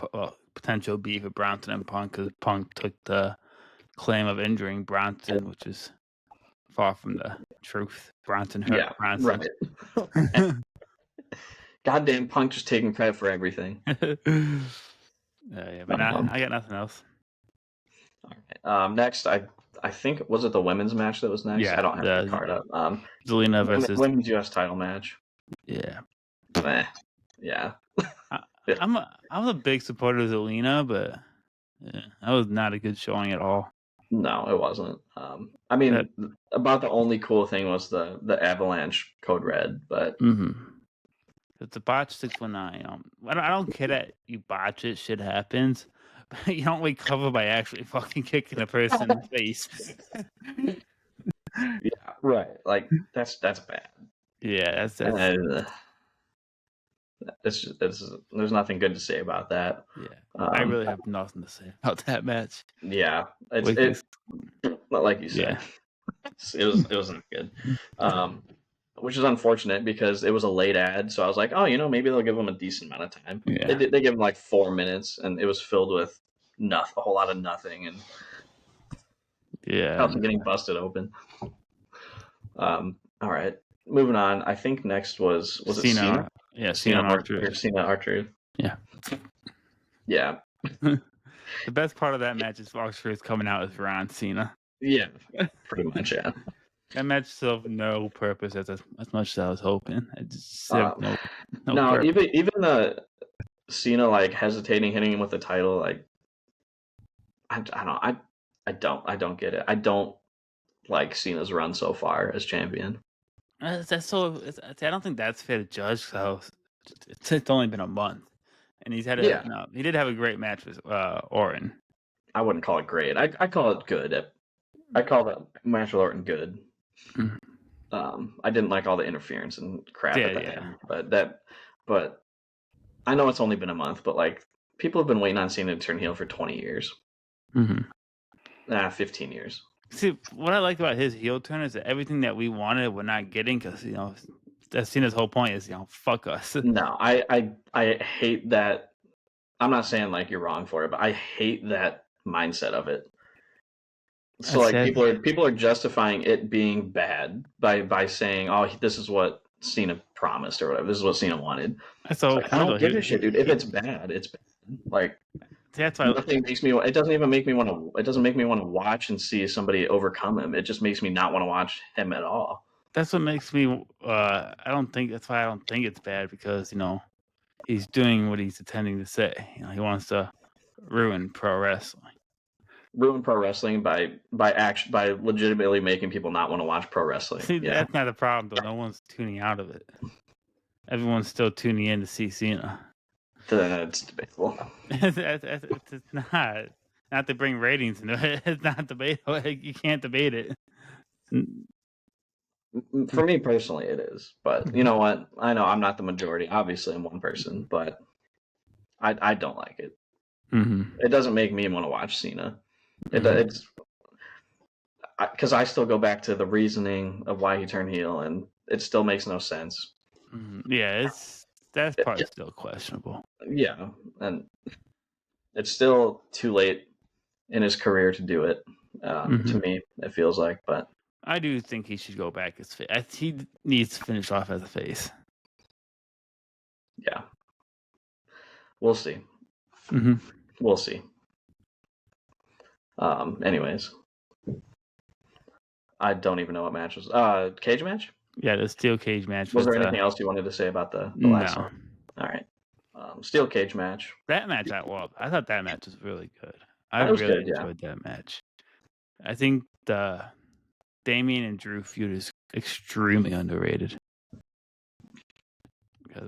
potential beef with Bronson and Punk because Punk took the claim of injuring Bronson, which is far from the truth. Bronson hurt Bronson. Right. Goddamn Punk just taking credit for everything. Yeah, but I got nothing else. All right. Next, I think, was it the women's match that was next? Yeah, I don't have the card up. Zelina versus women's U.S. title match. Yeah. Yeah. I'm a big supporter of Zelina, but that was not a good showing at all. No, it wasn't. I mean, about the only cool thing was the Avalanche Code Red, but it's a botch 619. I don't care that you botch it, shit happens, but you don't recover by actually fucking kicking a person in the face. Yeah, right. Like that's bad. Yeah, there's nothing good to say about that. Yeah, I really have nothing to say about that match. Yeah, it's like you said. Yeah. It was not good. Which is unfortunate because it was a late ad, so I was like, oh, maybe they'll give them a decent amount of time. Yeah. They give them like 4 minutes, and it was filled with a whole lot of nothing, and also getting busted open. All right, moving on. I think next was it Cena? Yeah, Cena Archer. Cena Archer. Yeah. Yeah. The best part of that match is Archer coming out as Ron Cena. Yeah, pretty much. Yeah. That match served no purpose as much as I was hoping. It just served no purpose. Even the Cena like hesitating hitting him with the title, like I don't get it. I don't like Cena's run so far as champion. I don't think that's fair to judge. So it's only been a month, and he did have a great match with Orton. I wouldn't call it great. I call it good. I call that match with Orton good. I didn't like all the interference and crap at the end, but I know it's only been a month, but like people have been waiting on Cena to turn heel for 20 years. 15 years. See, what I like about his heel turn is that everything that we wanted we're not getting because that's Cena's whole point is fuck us. No, I hate that. I'm not saying like you're wrong for it, but I hate that mindset of it. So like people are justifying it being bad by saying, oh, this is what Cena promised or whatever. This is what Cena wanted. So like, I don't give a shit, dude. If it's bad, it's bad. Like that's why nothing makes me. It doesn't even make me want to. It doesn't make me want to watch and see somebody overcome him. It just makes me not want to watch him at all. That's what makes me. I don't think that's why I don't think it's bad because he's doing what he's intending to say. He wants to ruin pro wrestling. Ruin pro wrestling by legitimately making people not want to watch pro wrestling. See, that's not the problem though. No one's tuning out of it. Everyone's still tuning in to see Cena. It's debatable. It's not to bring ratings into it. It's not debatable. You can't debate it. For me personally, it is. But you know what? I know I'm not the majority. Obviously, I'm one person, but I don't like it. It doesn't make me want to watch Cena. It's because I still go back to the reasoning of why he turned heel, and it still makes no sense. Yeah, that's probably still questionable. Yeah, and it's still too late in his career to do it. To me, it feels like, but I do think he should go back as face. He needs to finish off as a face. Yeah, we'll see. We'll see. Anyways, I don't even know what match was. Cage match? Yeah, the steel cage match. Was there anything else you wanted to say about the last one? All right. Steel cage match. That match I loved. I thought that match was really good. I really enjoyed that match. I think the Damian and Drew feud is extremely underrated.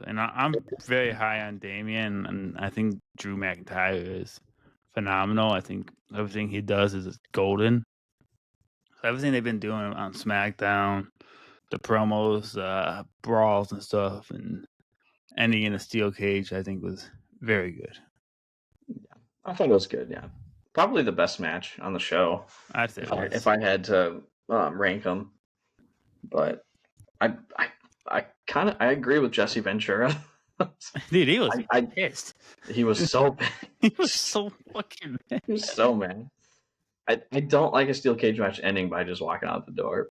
And I'm very high on Damian, and I think Drew McIntyre is phenomenal. I think everything he does is golden. Everything they've been doing on SmackDown, the promos, brawls and stuff, and ending in a steel cage, I think was very good. Yeah, I thought it was good. Yeah, probably the best match on the show. I'd say if I had to rank them, but I agree with Jesse Ventura Dude, he was pissed. He was so bad. He was so fucking mad. He was so mad. I don't like a steel cage match ending by just walking out the door.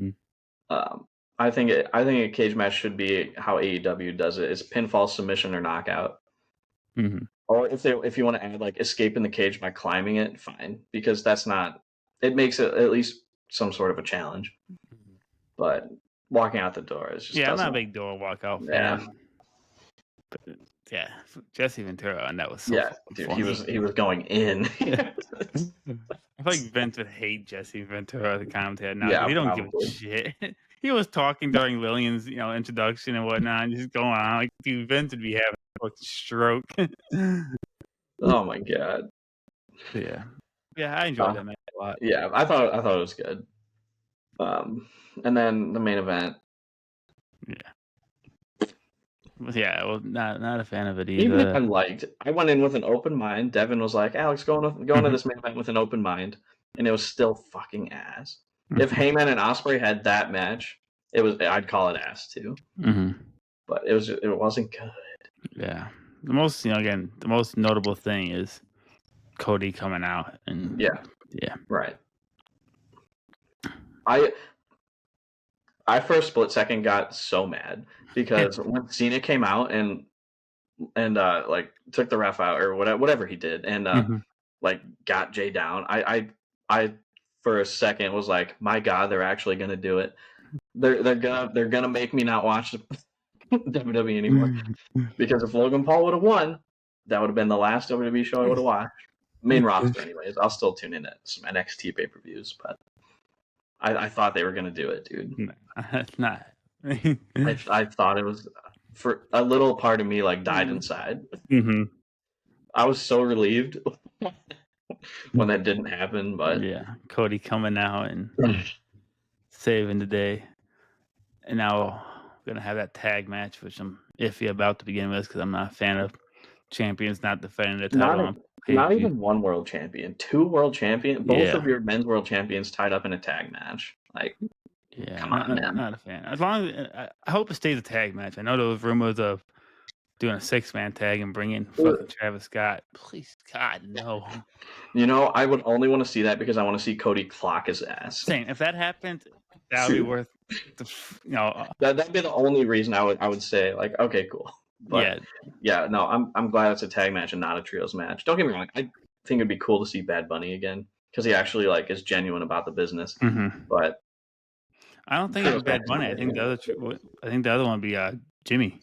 Mm-hmm. I think a cage match should be how AEW does it: is pinfall, submission, or knockout. Mm-hmm. Or if you want to add like escape in the cage by climbing it, fine, because that's not. It makes it at least some sort of a challenge. Mm-hmm. But walking out the door is just I'm not a big door walkout fan. But, Jesse Ventura, and that was so dude, funny. he was going in. I feel like Vince would hate Jesse Ventura, the commentator. Now he don't give a shit. He was talking during Lillian's, introduction and whatnot, and just going on like, dude, Vince would be having a fucking stroke. Oh my god. Yeah, I enjoyed that match a lot. Yeah, I thought it was good. And then the main event. Yeah, well, not a fan of it either. Even I went in with an open mind. Devin was like, Alex, go to this main event with an open mind, and it was still fucking ass. Mm-hmm. If Heyman and Ospreay had that match, I'd call it ass too. Mm-hmm. But it wasn't good. Yeah, the most notable thing is Cody coming out and right. I for a split second got so mad because when Cena came out and like took the ref out or whatever he did and like got Jay down, I for a second was like, my God, they're actually gonna do it. They're gonna make me not watch WWE anymore. Because if Logan Paul would have won, that would have been the last WWE show I would have watched. Main roster, anyways. I'll still tune in at some NXT pay-per-views, but I thought they were gonna do it, dude. No, it's not. I thought it was. For a little part of me, like, died inside. Mm-hmm. I was so relieved when that didn't happen, but Cody coming out and saving the day, and now we're gonna have that tag match, which I'm iffy about to begin with because I'm not a fan of champions not defending the title. Not even one world champion, 2 world champions, both of your men's world champions tied up in a tag match. Like, come on, man. Not a fan. As long as I hope it stays a tag match. I know there was rumors of doing a 6-man tag and bringing fucking Travis Scott. Please, God, no. I would only want to see that because I want to see Cody clock his ass. Same. If that happened, that would be worth. That'd be the only reason I would say, like, okay, cool. But no, I'm glad it's a tag match and not a trios match. Don't get me wrong. I think it'd be cool to see Bad Bunny again because he actually like is genuine about the business. Mm-hmm. But I don't think it was Bad Bunny. I think the other one would be Jimmy.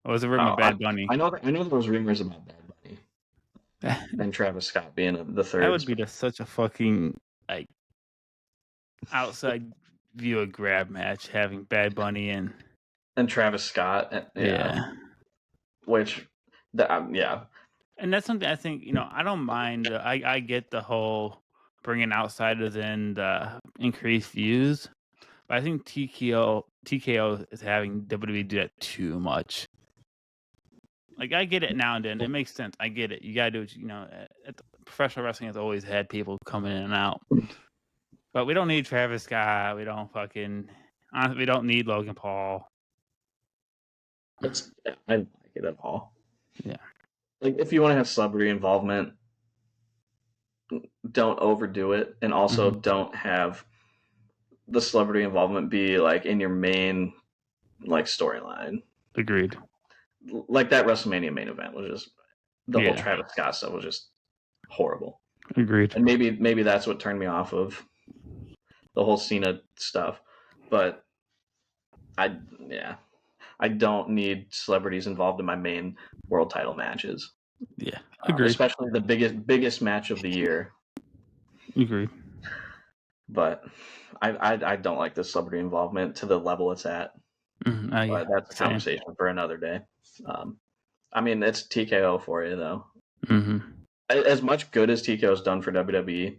Or was it rumor Bad Bunny? I know there was rumors about Bad Bunny and Travis Scott being the third. That would be such a fucking like outside viewer grab match having Bad Bunny and Travis Scott. Which, and that's something I think I don't mind. I get the whole bringing outsiders in the increased views, but I think TKO is having WWE do that too much. Like, I get it now and then. It makes sense. I get it. You gotta do it. Professional wrestling has always had people coming in and out, but we don't need Travis Scott. We don't need Logan Paul. I don't like it at all. Yeah. Like, if you want to have celebrity involvement, don't overdo it, and also don't have the celebrity involvement be like in your main like storyline. Agreed. Like that WrestleMania main event was just the whole Travis Scott stuff was just horrible. Agreed. And maybe that's what turned me off of the whole Cena stuff. But I don't need celebrities involved in my main world title matches. Yeah, agreed. Especially the biggest match of the year. Agreed. But I don't like the celebrity involvement to the level it's at. But that's a conversation for another day. I mean, it's TKO for you, though. Mm-hmm. As much good as TKO's done for WWE,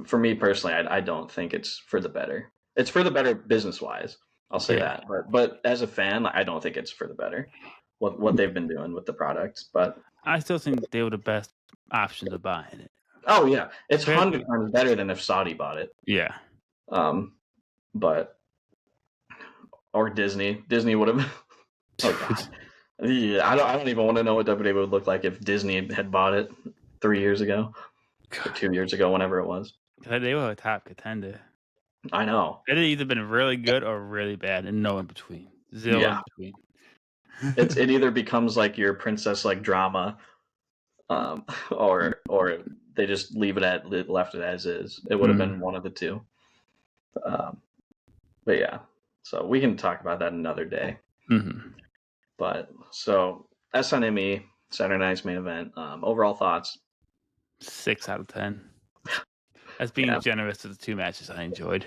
for me personally, I don't think it's for the better. It's for the better business-wise. I'll say that. But as a fan, I don't think it's for the better, what they've been doing with the product. But I still think they were the best option to buy it. Oh, yeah. It's 100 times better than if Saudi bought it. Yeah. But or Disney. Disney would have. Oh God. Yeah, I don't even want to know what WWE would look like if Disney had bought it 3 years ago or 2 years ago, whenever it was. They were a top contender. I know. It had either been really good or really bad, and no in between. Zero in between. It either becomes like your princess like drama, or they just leave it left it as is. It would have been one of the two. But yeah, so we can talk about that another day. But so SNME Saturday Night's main event. Overall thoughts? 6 out of 10. That's being generous to the 2 matches I enjoyed.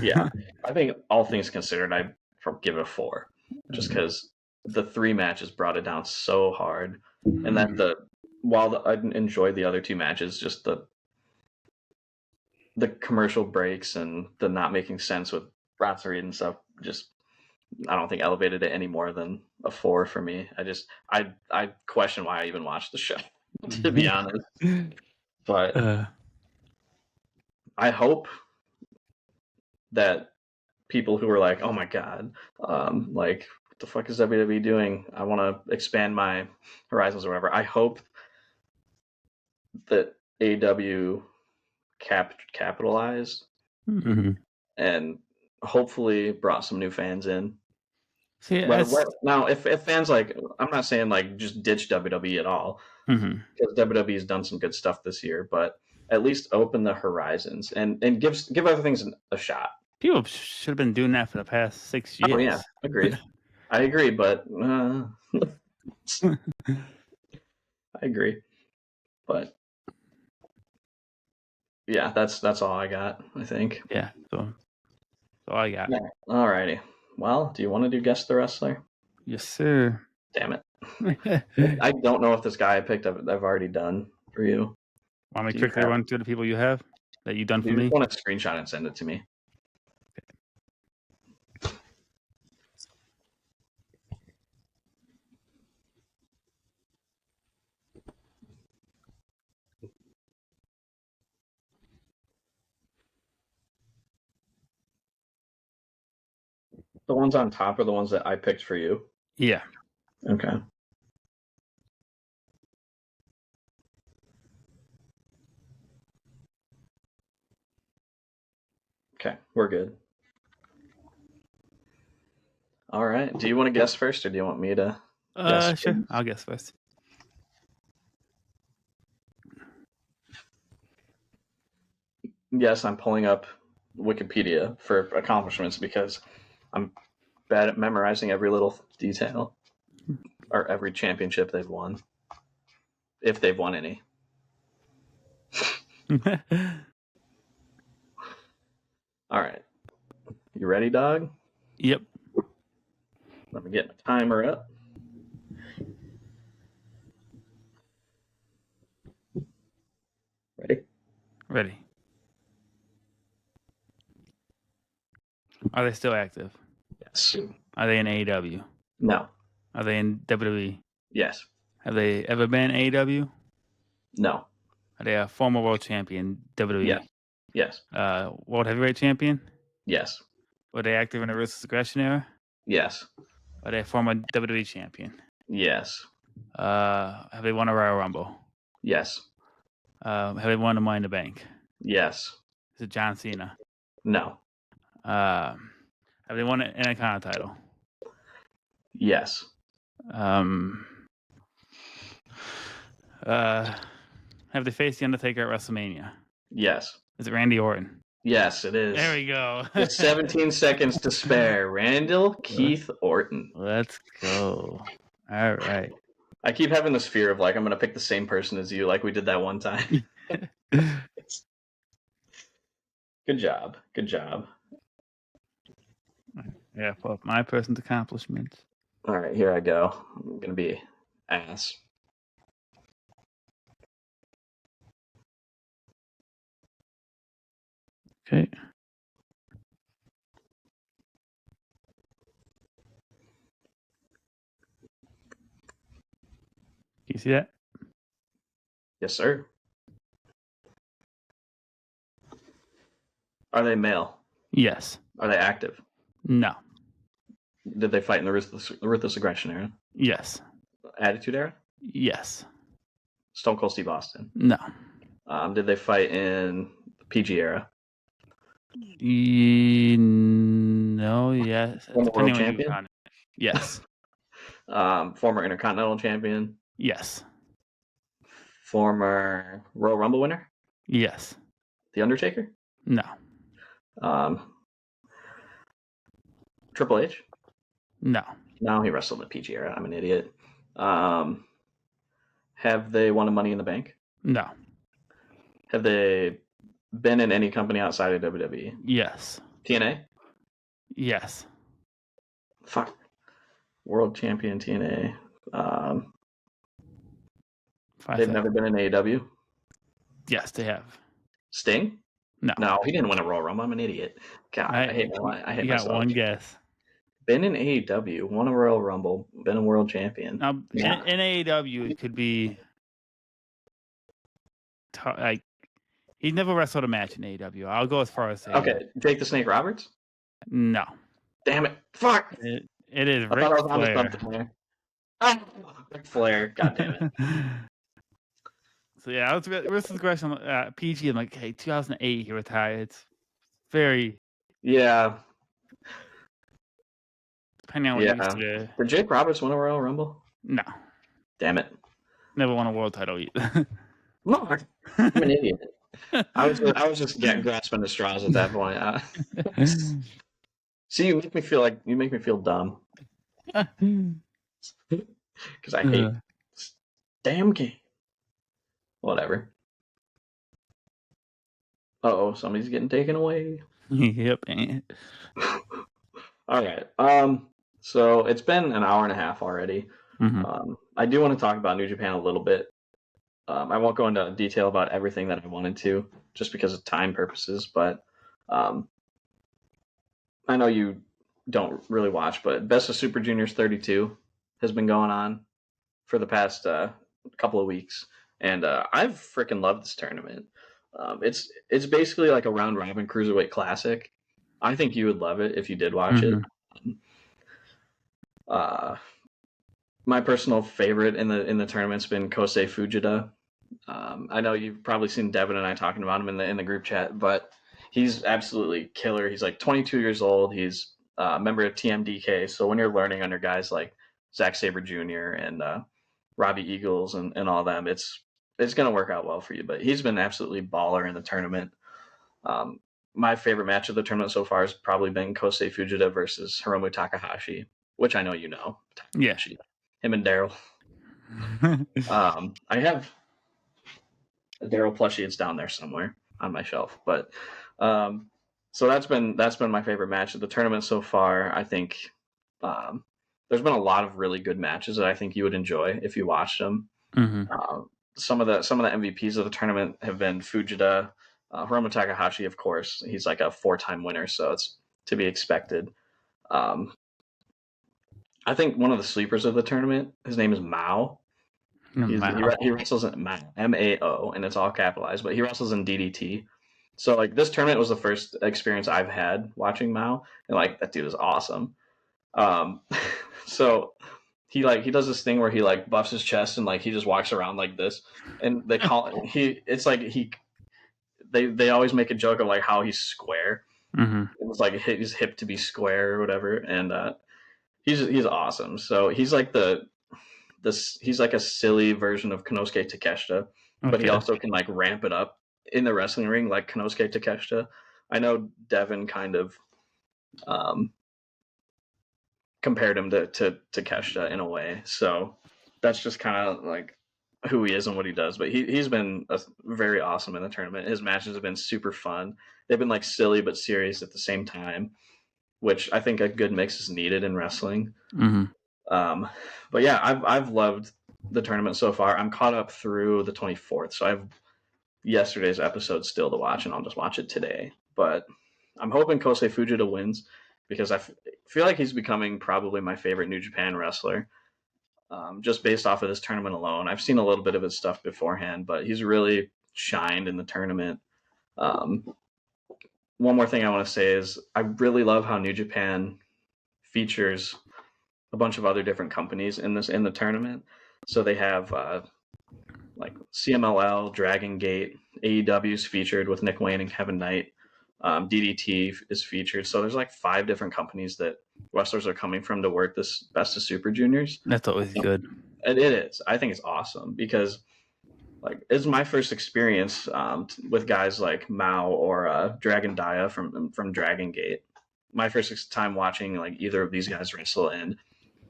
Yeah, I think all things considered, I'd give it a 4, just because the 3 matches brought it down so hard, and that while I enjoyed the other 2 matches, just the commercial breaks and the not making sense with Bronson Reed and stuff, just I don't think elevated it any more than a 4 for me. I question why I even watched the show, to be honest. But I hope that people who are like, oh my God, like, what the fuck is WWE doing? I want to expand my horizons or whatever. I hope that AEW capitalized and hopefully brought some new fans in. See, now, if fans like, I'm not saying like just ditch WWE at all, because WWE has done some good stuff this year, but at least open the horizons and give other things a shot. People should have been doing that for the past 6 years. Oh yeah, agreed. I agree, but I agree. But yeah, that's all I got, I think. Yeah, so that's all I got. Yeah. All righty. Well, do you want to do Guess the Wrestler? Yes, sir. Damn it. I don't know if this guy I picked up I've already done for you. Want me to quickly run through the people you have that you've done for me? You want to screenshot and send it to me. The ones on top are the ones that I picked for you? Yeah. Okay. Okay, we're good. All right. Do you want to guess first, or do you want me to guess? Sure. I'll guess first. Yes, I'm pulling up Wikipedia for accomplishments because I'm bad at memorizing every little detail or every championship they've won, if they've won any. All right. You ready, dog? Yep. Let me get my timer up. Ready? Ready. Are they still active? Yes. Are they in AEW? No. Are they in WWE? Yes. Have they ever been AEW? No. Are they a former world champion, WWE? Yes. World heavyweight champion? Yes. Were they active in the Ruthless Aggression era? Yes. Are they a former WWE champion? Yes. Have they won a Royal Rumble? Yes. Have they won the Money in the Bank? Yes. Is it John Cena? No. Have they won an Intercontinental title? Yes. Have they faced The Undertaker at WrestleMania? Yes. Is it Randy Orton? Yes, it is. There we go. With 17 seconds to spare. Randall Keith Orton. Let's go. All right. I keep having this fear of, like, I'm going to pick the same person as you, like we did that one time. Good job. Good job. Yeah, well, my person's accomplishments. All right, here I go. I'm going to be ass. Okay. Can you see that? Yes, sir. Are they male? Yes. Are they active? No. Did they fight in the Ruthless Aggression era? Yes. Attitude era? Yes. Stone Cold Steve Austin? No. Did they fight in the PG era? No, yes. Former world champion? Yes. Former Intercontinental champion? Yes. Former Royal Rumble winner? Yes. The Undertaker? No. Triple H? No. No, he wrestled in the PG era. I'm an idiot. Have they won a Money in the Bank? No. Have they been in any company outside of WWE? Yes. TNA? Yes. Fuck. World champion TNA. They've never been in AEW? Yes, they have. Sting? No, he didn't win a Royal Rumble. I'm an idiot. God, I hate myself. You got one guess. Been in AEW, won a Royal Rumble, been a world champion. Now, in AEW, it could be like he never wrestled a match in AEW. I'll go as far as saying. Okay, Jake the Snake Roberts? No. Damn it! Fuck! It is I Ric thought I was Flair. onto something there. Ric Flair. God damn it. So yeah, I was Ruthless Aggression PG. I'm like, hey, 2008 he retired. It's very depending on what you used to do. Did Jake Roberts win a Royal Rumble? No. Damn it. Never won a world title either. Mark, I'm an idiot. I was just grasping the straws at that point. See, you make me feel dumb. Because I hate this damn game. Whatever. Uh-oh, somebody's getting taken away. Yep. All right. So it's been an hour and a half already. Mm-hmm. I do want to talk about New Japan a little bit. I won't go into detail about everything that I wanted to, just because of time purposes. But I know you don't really watch, but Best of Super Juniors 32 has been going on for the past couple of weeks, and I've freaking loved this tournament. It's basically like a round robin cruiserweight classic. I think you would love it if you did watch it. My personal favorite in the tournament's been Kosei Fujita. I know you've probably seen Devin and I talking about him in the group chat, but he's absolutely killer. He's like 22 years old. He's a member of TMDK. So when you're learning under guys like Zack Sabre Jr. and Robbie Eagles and all them, it's going to work out well for you. But he's been absolutely baller in the tournament. My favorite match of the tournament so far has probably been Kosei Fujita versus Hiromu Takahashi, which I know you know. Takahashi. Yeah. Him and Daryl. I have a Daryl plushie. It's down there somewhere on my shelf. But so that's been my favorite match of the tournament so far. I think there's been a lot of really good matches that I think you would enjoy if you watched them. Mm-hmm. Some of the MVPs of the tournament have been Fujita, Hiromu Takahashi, of course. He's like a 4-time winner, so it's to be expected. I think one of the sleepers of the tournament, his name is Mao. He wrestles in Mao, M-A-O, and it's all capitalized, but he wrestles in DDT. So like this tournament was the first experience I've had watching Mao, and like that dude is awesome. So he does this thing where he like buffs his chest and like he just walks around like this, and they call they always make a joke of like how he's square. Mm-hmm. It's like he's hip to be square or whatever, and he's awesome. So he's like he's like a silly version of Konosuke Takeshita, but he also can like ramp it up in the wrestling ring like Konosuke Takeshita. I know Devin kind of compared him to Takeshita in a way, so that's just kind of like who he is and what he does. But he's been very awesome in the tournament. His matches have been super fun. They've been like silly but serious at the same time, which I think a good mix is needed in wrestling. Mm-hmm. But yeah, I've loved the tournament so far. I'm caught up through the 24th, so I have yesterday's episode still to watch, and I'll just watch it today. But I'm hoping Kosei Fujita wins because I feel like he's becoming probably my favorite New Japan wrestler, just based off of this tournament alone. I've seen a little bit of his stuff beforehand, but he's really shined in the tournament. One more thing I want to say is I really love how New Japan features a bunch of other different companies in the tournament. So they have like CMLL, Dragon Gate, AEW's featured with Nick Wayne and Kevin Knight. DDT is featured. So there's like 5 different companies that wrestlers are coming from to work this Best of Super Juniors. That's always good. It is. I think it's awesome because like it's my first experience with guys like Mao or Dragon Dia from Dragon Gate. My first time watching like either of these guys wrestle, and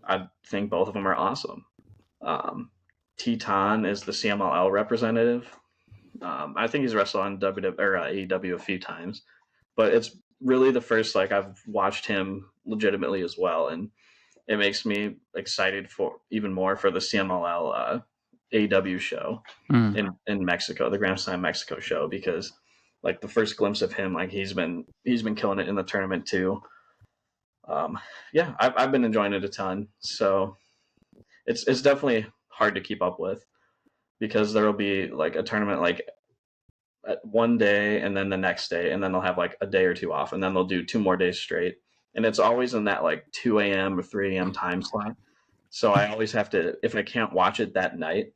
I think both of them are awesome. Teton is the CMLL representative. I think he's wrestled on AEW a few times, but it's really the first like I've watched him legitimately as well, and it makes me excited for even more for the CMLL AEW show in Mexico, the Grand Slam Mexico show, because like the first glimpse of him, like he's been killing it in the tournament too. Yeah, I've been enjoying it a ton. So it's definitely hard to keep up with because there will be like a tournament like at one day and then the next day, and then they'll have like a day or two off, and then they'll do 2 more days straight. And it's always in that like 2 a.m. or 3 a.m. time slot. So I always have to, if I can't watch it that night,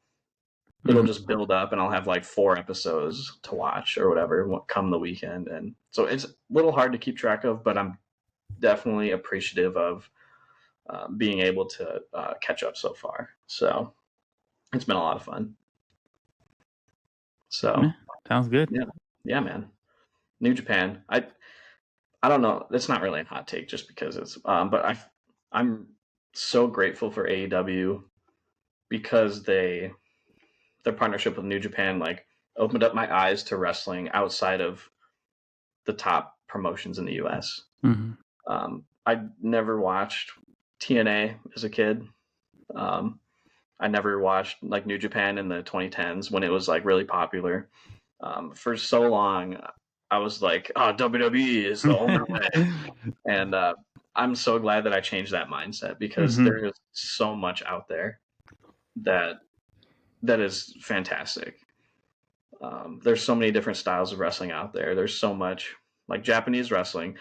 it'll just build up and I'll have like 4 episodes to watch or whatever come the weekend. And so it's a little hard to keep track of, but I'm definitely appreciative of being able to catch up so far. So it's been a lot of fun. So sounds good. Yeah, man. New Japan. I don't know. It's not really a hot take just because it's but I'm so grateful for AEW because their partnership with New Japan like opened up my eyes to wrestling outside of the top promotions in the US. I never watched TNA as a kid. I never watched like New Japan in the 2010s when it was like really popular. For so long, I was like, "Oh, WWE is the only way," and I'm so glad that I changed that mindset because there is so much out there that is fantastic. There's so many different styles of wrestling out there. There's so much like Japanese wrestling.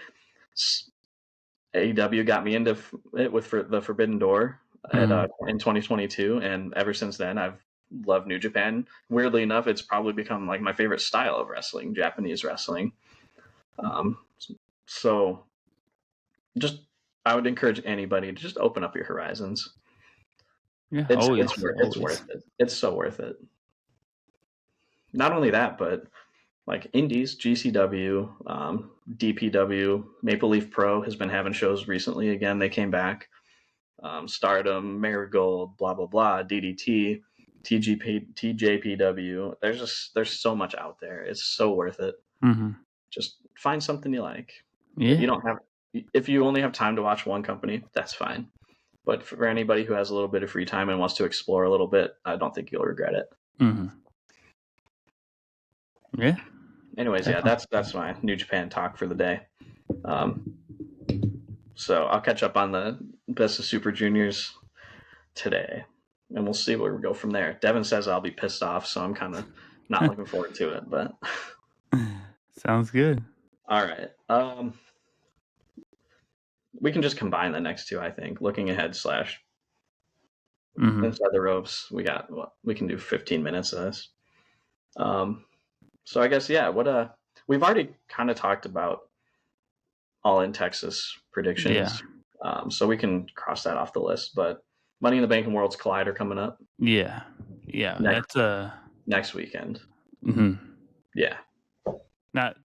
AEW got me into it with the Forbidden Door in 2022, and ever since then, I've loved New Japan. Weirdly enough, it's probably become like my favorite style of wrestling, Japanese wrestling. So, just I would encourage anybody to just open up your horizons. Yeah, it's worth it. It's so worth it. Not only that, but like indies, GCW, DPW, Maple Leaf Pro has been having shows recently. Again, they came back. Stardom, Marigold, blah blah blah, DDT, TJPW. There's so much out there. It's so worth it. Just find something you like. Yeah. If you only have time to watch one company, that's fine. But for anybody who has a little bit of free time and wants to explore a little bit, I don't think you'll regret it. Yeah. Anyways, definitely. That's my New Japan talk for the day. So I'll catch up on the Best of Super Juniors today, and we'll see where we go from there. Devin says I'll be pissed off, so I'm kind of not looking forward to it, but sounds good. All right. We can just combine the next 2, I think. Looking ahead / inside the ropes. We can do 15 minutes of this. So I guess we've already kind of talked about All In Texas predictions. Yeah. So we can cross that off the list. But Money in the Bank and Worlds Collide are coming up. Yeah. That's next weekend. Yeah. Next.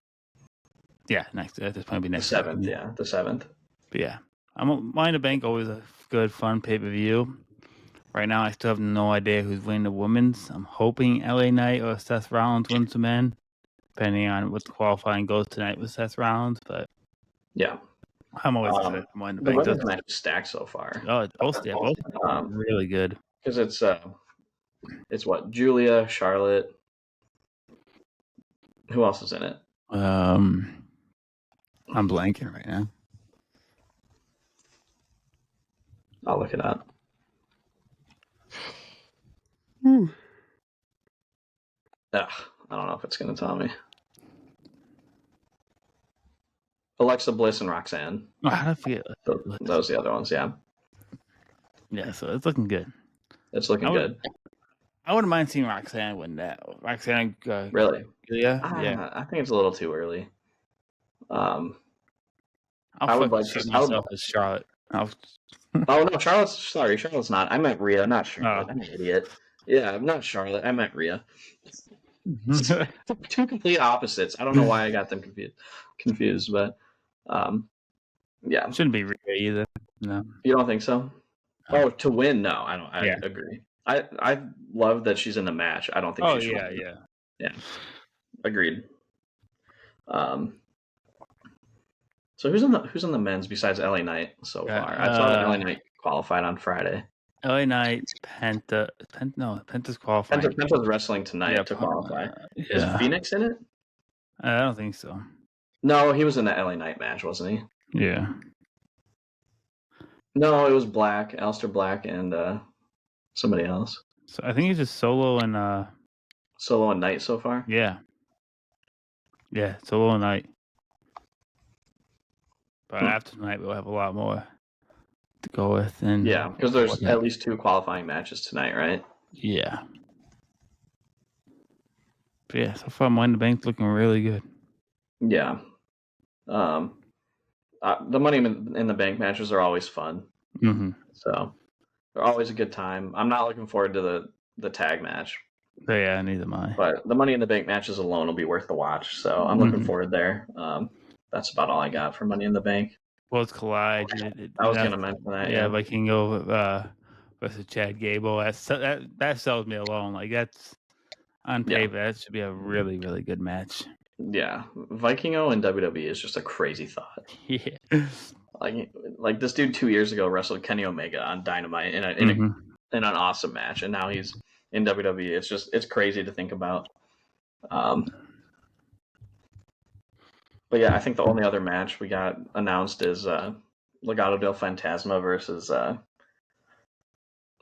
That's probably next. The 7th. Yeah, the 7th. But yeah, Money in the Bank always a good, fun pay-per-view. Right now, I still have no idea who's winning the women's. I'm hoping LA Knight or Seth Rollins wins the men, depending on what the qualifying goes tonight with Seth Rollins. But yeah, I'm always excited for Money in the Bank. The women's match is stacked so far. Oh, both really good. Because it's what Julia, Charlotte. Who else is in it? I'm blanking right now. I'll look it up. I don't know if it's going to tell me. Alexa Bliss and Roxanne. Oh, how did I forget? Those are the other ones, yeah. Yeah, so it's looking good. It's looking good. I wouldn't mind seeing Roxanne win that. Roxanne, really? Yeah. I think it's a little too early. I would like to myself as Charlotte. Oh no, Charlotte's not. I meant Rhea, not Charlotte. I'm an idiot. Yeah, I'm not Charlotte. I meant Rhea. Two complete opposites. I don't know why I got them confused, but yeah. Shouldn't be Rhea either. No. You don't think so? Oh, to win? No, I don't. I agree. I love that she's in the match. I don't think she should win. Yeah. Agreed. So who's in the men's besides LA Knight so far? I saw that LA Knight qualified on Friday. LA Knight, Penta's qualifying. Penta's wrestling tonight to qualify. Is Phoenix in it? I don't think so. No, he was in the LA Knight match, wasn't he? Yeah. No, it was Black, Aleister Black, and somebody else. So I think he's just Solo and Knight so far. Yeah. Yeah, Solo and Knight. But after tonight, we'll have a lot more to go with. And yeah, because there's at least 2 qualifying matches tonight, right? Yeah. But yeah, so far Money in the Bank's looking really good. Yeah. The Money in the Bank matches are always fun. Mm-hmm. So they're always a good time. I'm not looking forward to the tag match. Yeah, neither am I. But the Money in the Bank matches alone will be worth the watch. So I'm looking forward there. That's about all I got for Money in the Bank. Well, it's Collide. I was going to mention that. Yeah, Vikingo versus Chad Gable. That sells me alone. Like, that's on paper. That should be a really, really good match. Yeah, Vikingo and WWE is just a crazy thought. Yeah. Like this dude 2 years ago wrestled Kenny Omega on Dynamite in an awesome match, and now he's in WWE. It's crazy to think about. But yeah, I think the only other match we got announced is Legado del Fantasma versus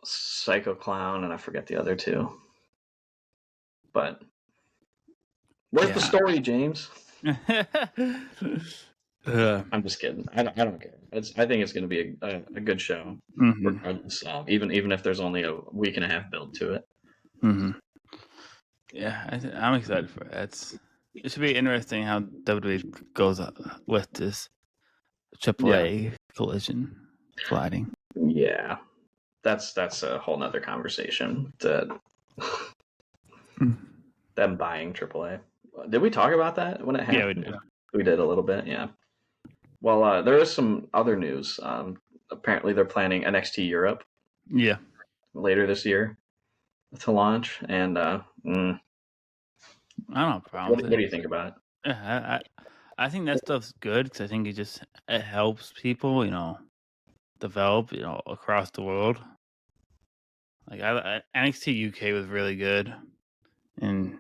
Psycho Clown, and I forget the other two. But where's the story, James? I'm just kidding. I don't care. I think it's going to be a good show, regardless. Even if there's only a week and a half build to it. Mm-hmm. Yeah, I'm excited for it. It should be interesting how WWE goes with this AAA collision colliding. Yeah, that's a whole nother conversation. Them buying AAA. Did we talk about that when it happened? Yeah, we did. We did a little bit, yeah. Well, there is some other news. Apparently, they're planning NXT Europe. Yeah. Later this year to launch, and I don't have a problem. What do you think about it? I think that stuff's good because I think it helps people, develop, across the world. Like NXT UK was really good, and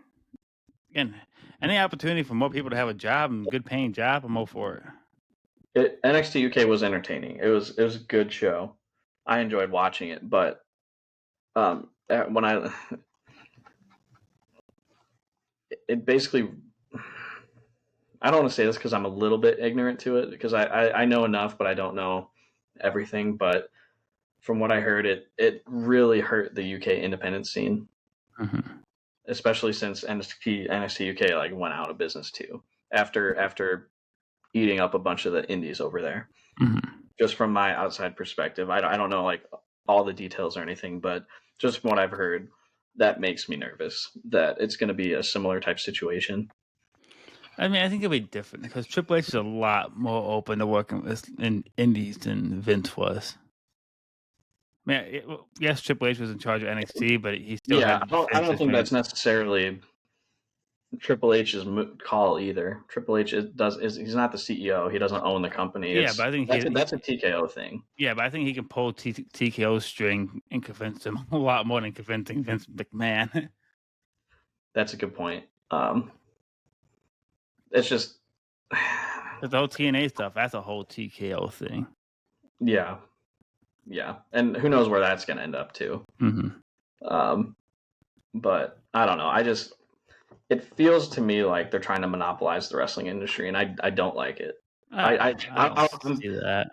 again, any opportunity for more people to have a job and good paying job, I'm all for it. NXT UK was entertaining. It was a good show. I enjoyed watching it, but when it basically, I don't want to say this because I'm a little bit ignorant to it, because I know enough, but I don't know everything. But from what I heard, it really hurt the UK independent scene, especially since NXT UK like went out of business too after eating up a bunch of the indies over there. Just from my outside perspective, I don't know like all the details or anything, but just from what I've heard, that makes me nervous that it's going to be a similar type situation. I mean, I think it'll be different because Triple H is a lot more open to working with in indies than Vince was. I mean, yes, Triple H was in charge of NXT, but he still had. I don't think that's necessarily Triple H's call either. Triple H he's not the CEO. He doesn't own the company. But I think that's a TKO thing. Yeah, but I think he can pull TKO's string and convince him a lot more than convincing Vince McMahon. That's a good point. It's just the whole TNA stuff. That's a whole TKO thing. Yeah, and who knows where that's going to end up too. But I don't know. It feels to me like they're trying to monopolize the wrestling industry, and I don't like it. I don't see that.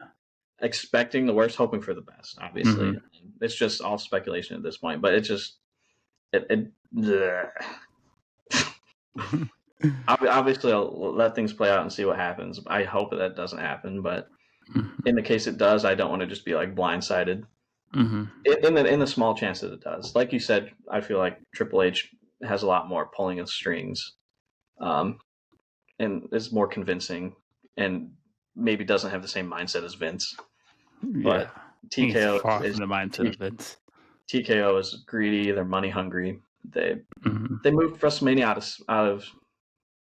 Expecting the worst, hoping for the best. Obviously, it's just all speculation at this point. But it's just obviously, I'll let things play out and see what happens. I hope that doesn't happen, but in the case it does, I don't want to just be like blindsided. In the small chance that it does, like you said, I feel like Triple H has a lot more pulling of strings, and is more convincing, and maybe doesn't have the same mindset as Vince. But TKO far from the mindset of Vince. TKO is greedy. They're money hungry. They moved WrestleMania out of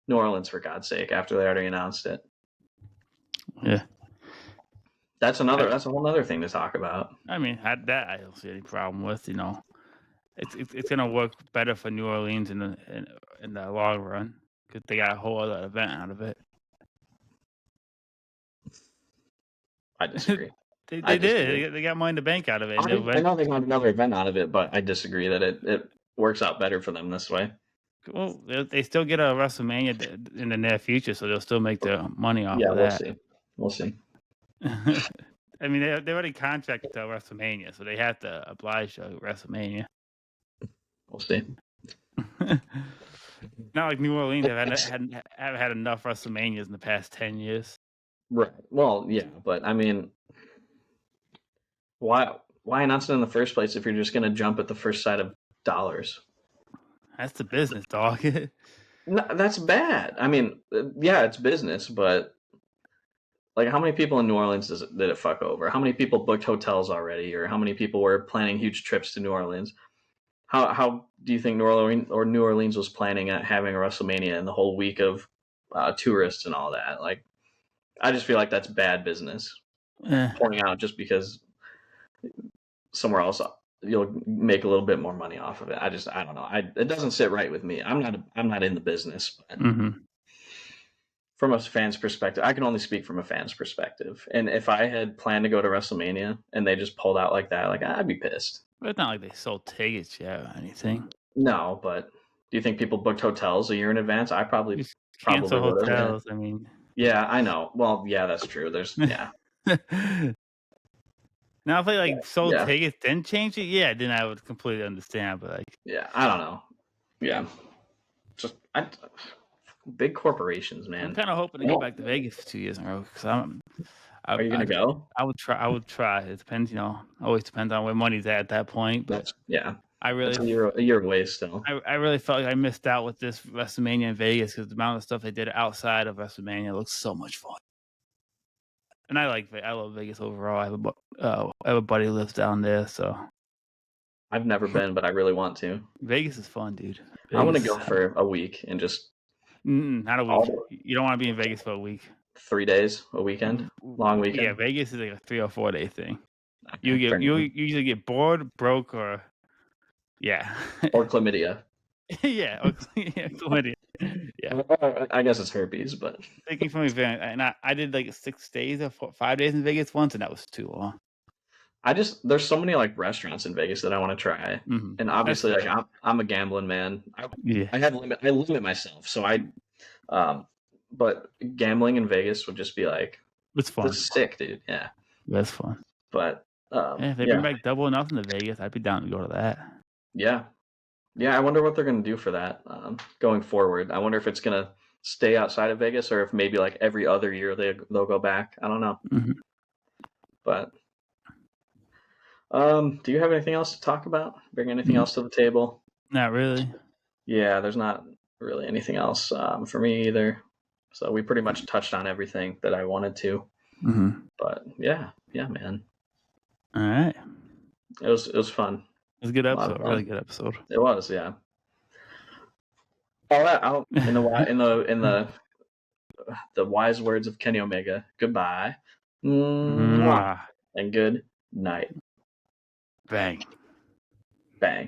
New Orleans, for God's sake, after they already announced it. Yeah. That's a whole other thing to talk about. I mean, that I don't see any problem with. It's gonna work better for New Orleans in the long run because they got a whole other event out of it. I disagree. They did. They got money in the bank out of it. I know they got another event out of it, but I disagree that it works out better for them this way. Well, they still get a WrestleMania in the near future, so they'll still make their money off of that. We'll see. I mean, they already contracted to WrestleMania, so they have to oblige to WrestleMania. We'll see. Not like New Orleans haven't had enough WrestleManias in the past 10 years. Right. Well, yeah, but I mean, why announce it in the first place if you're just going to jump at the first sight of dollars? That's the business, dog. No, that's bad. I mean, yeah, it's business, but like, how many people in New Orleans did it fuck over? How many people booked hotels already, or how many people were planning huge trips to New Orleans? How do you think New Orleans was planning at having a WrestleMania in the whole week of tourists and all that? Like, I just feel like that's bad business. Pouring out just because somewhere else you'll make a little bit more money off of it. I don't know. It doesn't sit right with me. I'm not in the business, but from a fan's perspective, I can only speak from a fan's perspective. And if I had planned to go to WrestleMania and they just pulled out like that, like, I'd be pissed. But it's not like they sold tickets yet or anything. No, but do you think people booked hotels a year in advance? I probably cancel hotels. I mean, yeah, I know. Well, yeah, that's true. There's Now, if they like sold tickets then change it, then I would completely understand. But like, yeah, I don't know. Yeah, just big corporations, man. I'm kind of hoping to get back to Vegas for 2 years in a row because Are you gonna go? I would try. It depends, always depends on where money's at that point. But I really a year away still. I really felt like I missed out with this WrestleMania in Vegas because the amount of stuff they did outside of WrestleMania looks so much fun. And I love Vegas overall. I have a buddy who lives down there, so I've never been, but I really want to. Vegas is fun, dude. I want to go for a week and just not a week. You don't want to be in Vegas for a week. 3 days, a weekend, long weekend. Yeah, Vegas is like a 3 or 4 day thing. You usually get bored, broke, or or chlamydia. or chlamydia. Yeah, I guess it's herpes, but taking from me, and I did like 6 days or 5 days in Vegas once, and that was too long. There's so many like restaurants in Vegas that I want to try, and obviously like I'm a gambling man. I limit myself, so but gambling in Vegas would just be like, it's fun. It's sick, dude. Yeah, that's fun. But if they bring back Double or Nothing to Vegas, I'd be down to go to that. Yeah. I wonder what they're going to do for that going forward. I wonder if it's going to stay outside of Vegas or if maybe like every other year they'll go back. I don't know. But do you have anything else to talk about? Bring anything else to the table? Not really. Yeah, there's not really anything else for me either. So we pretty much touched on everything that I wanted to. But yeah, man. All right. It was fun. It was a good episode. Really good episode. It was, yeah. All right, in the wise words of Kenny Omega, goodbye, and good night. Bang. Bang.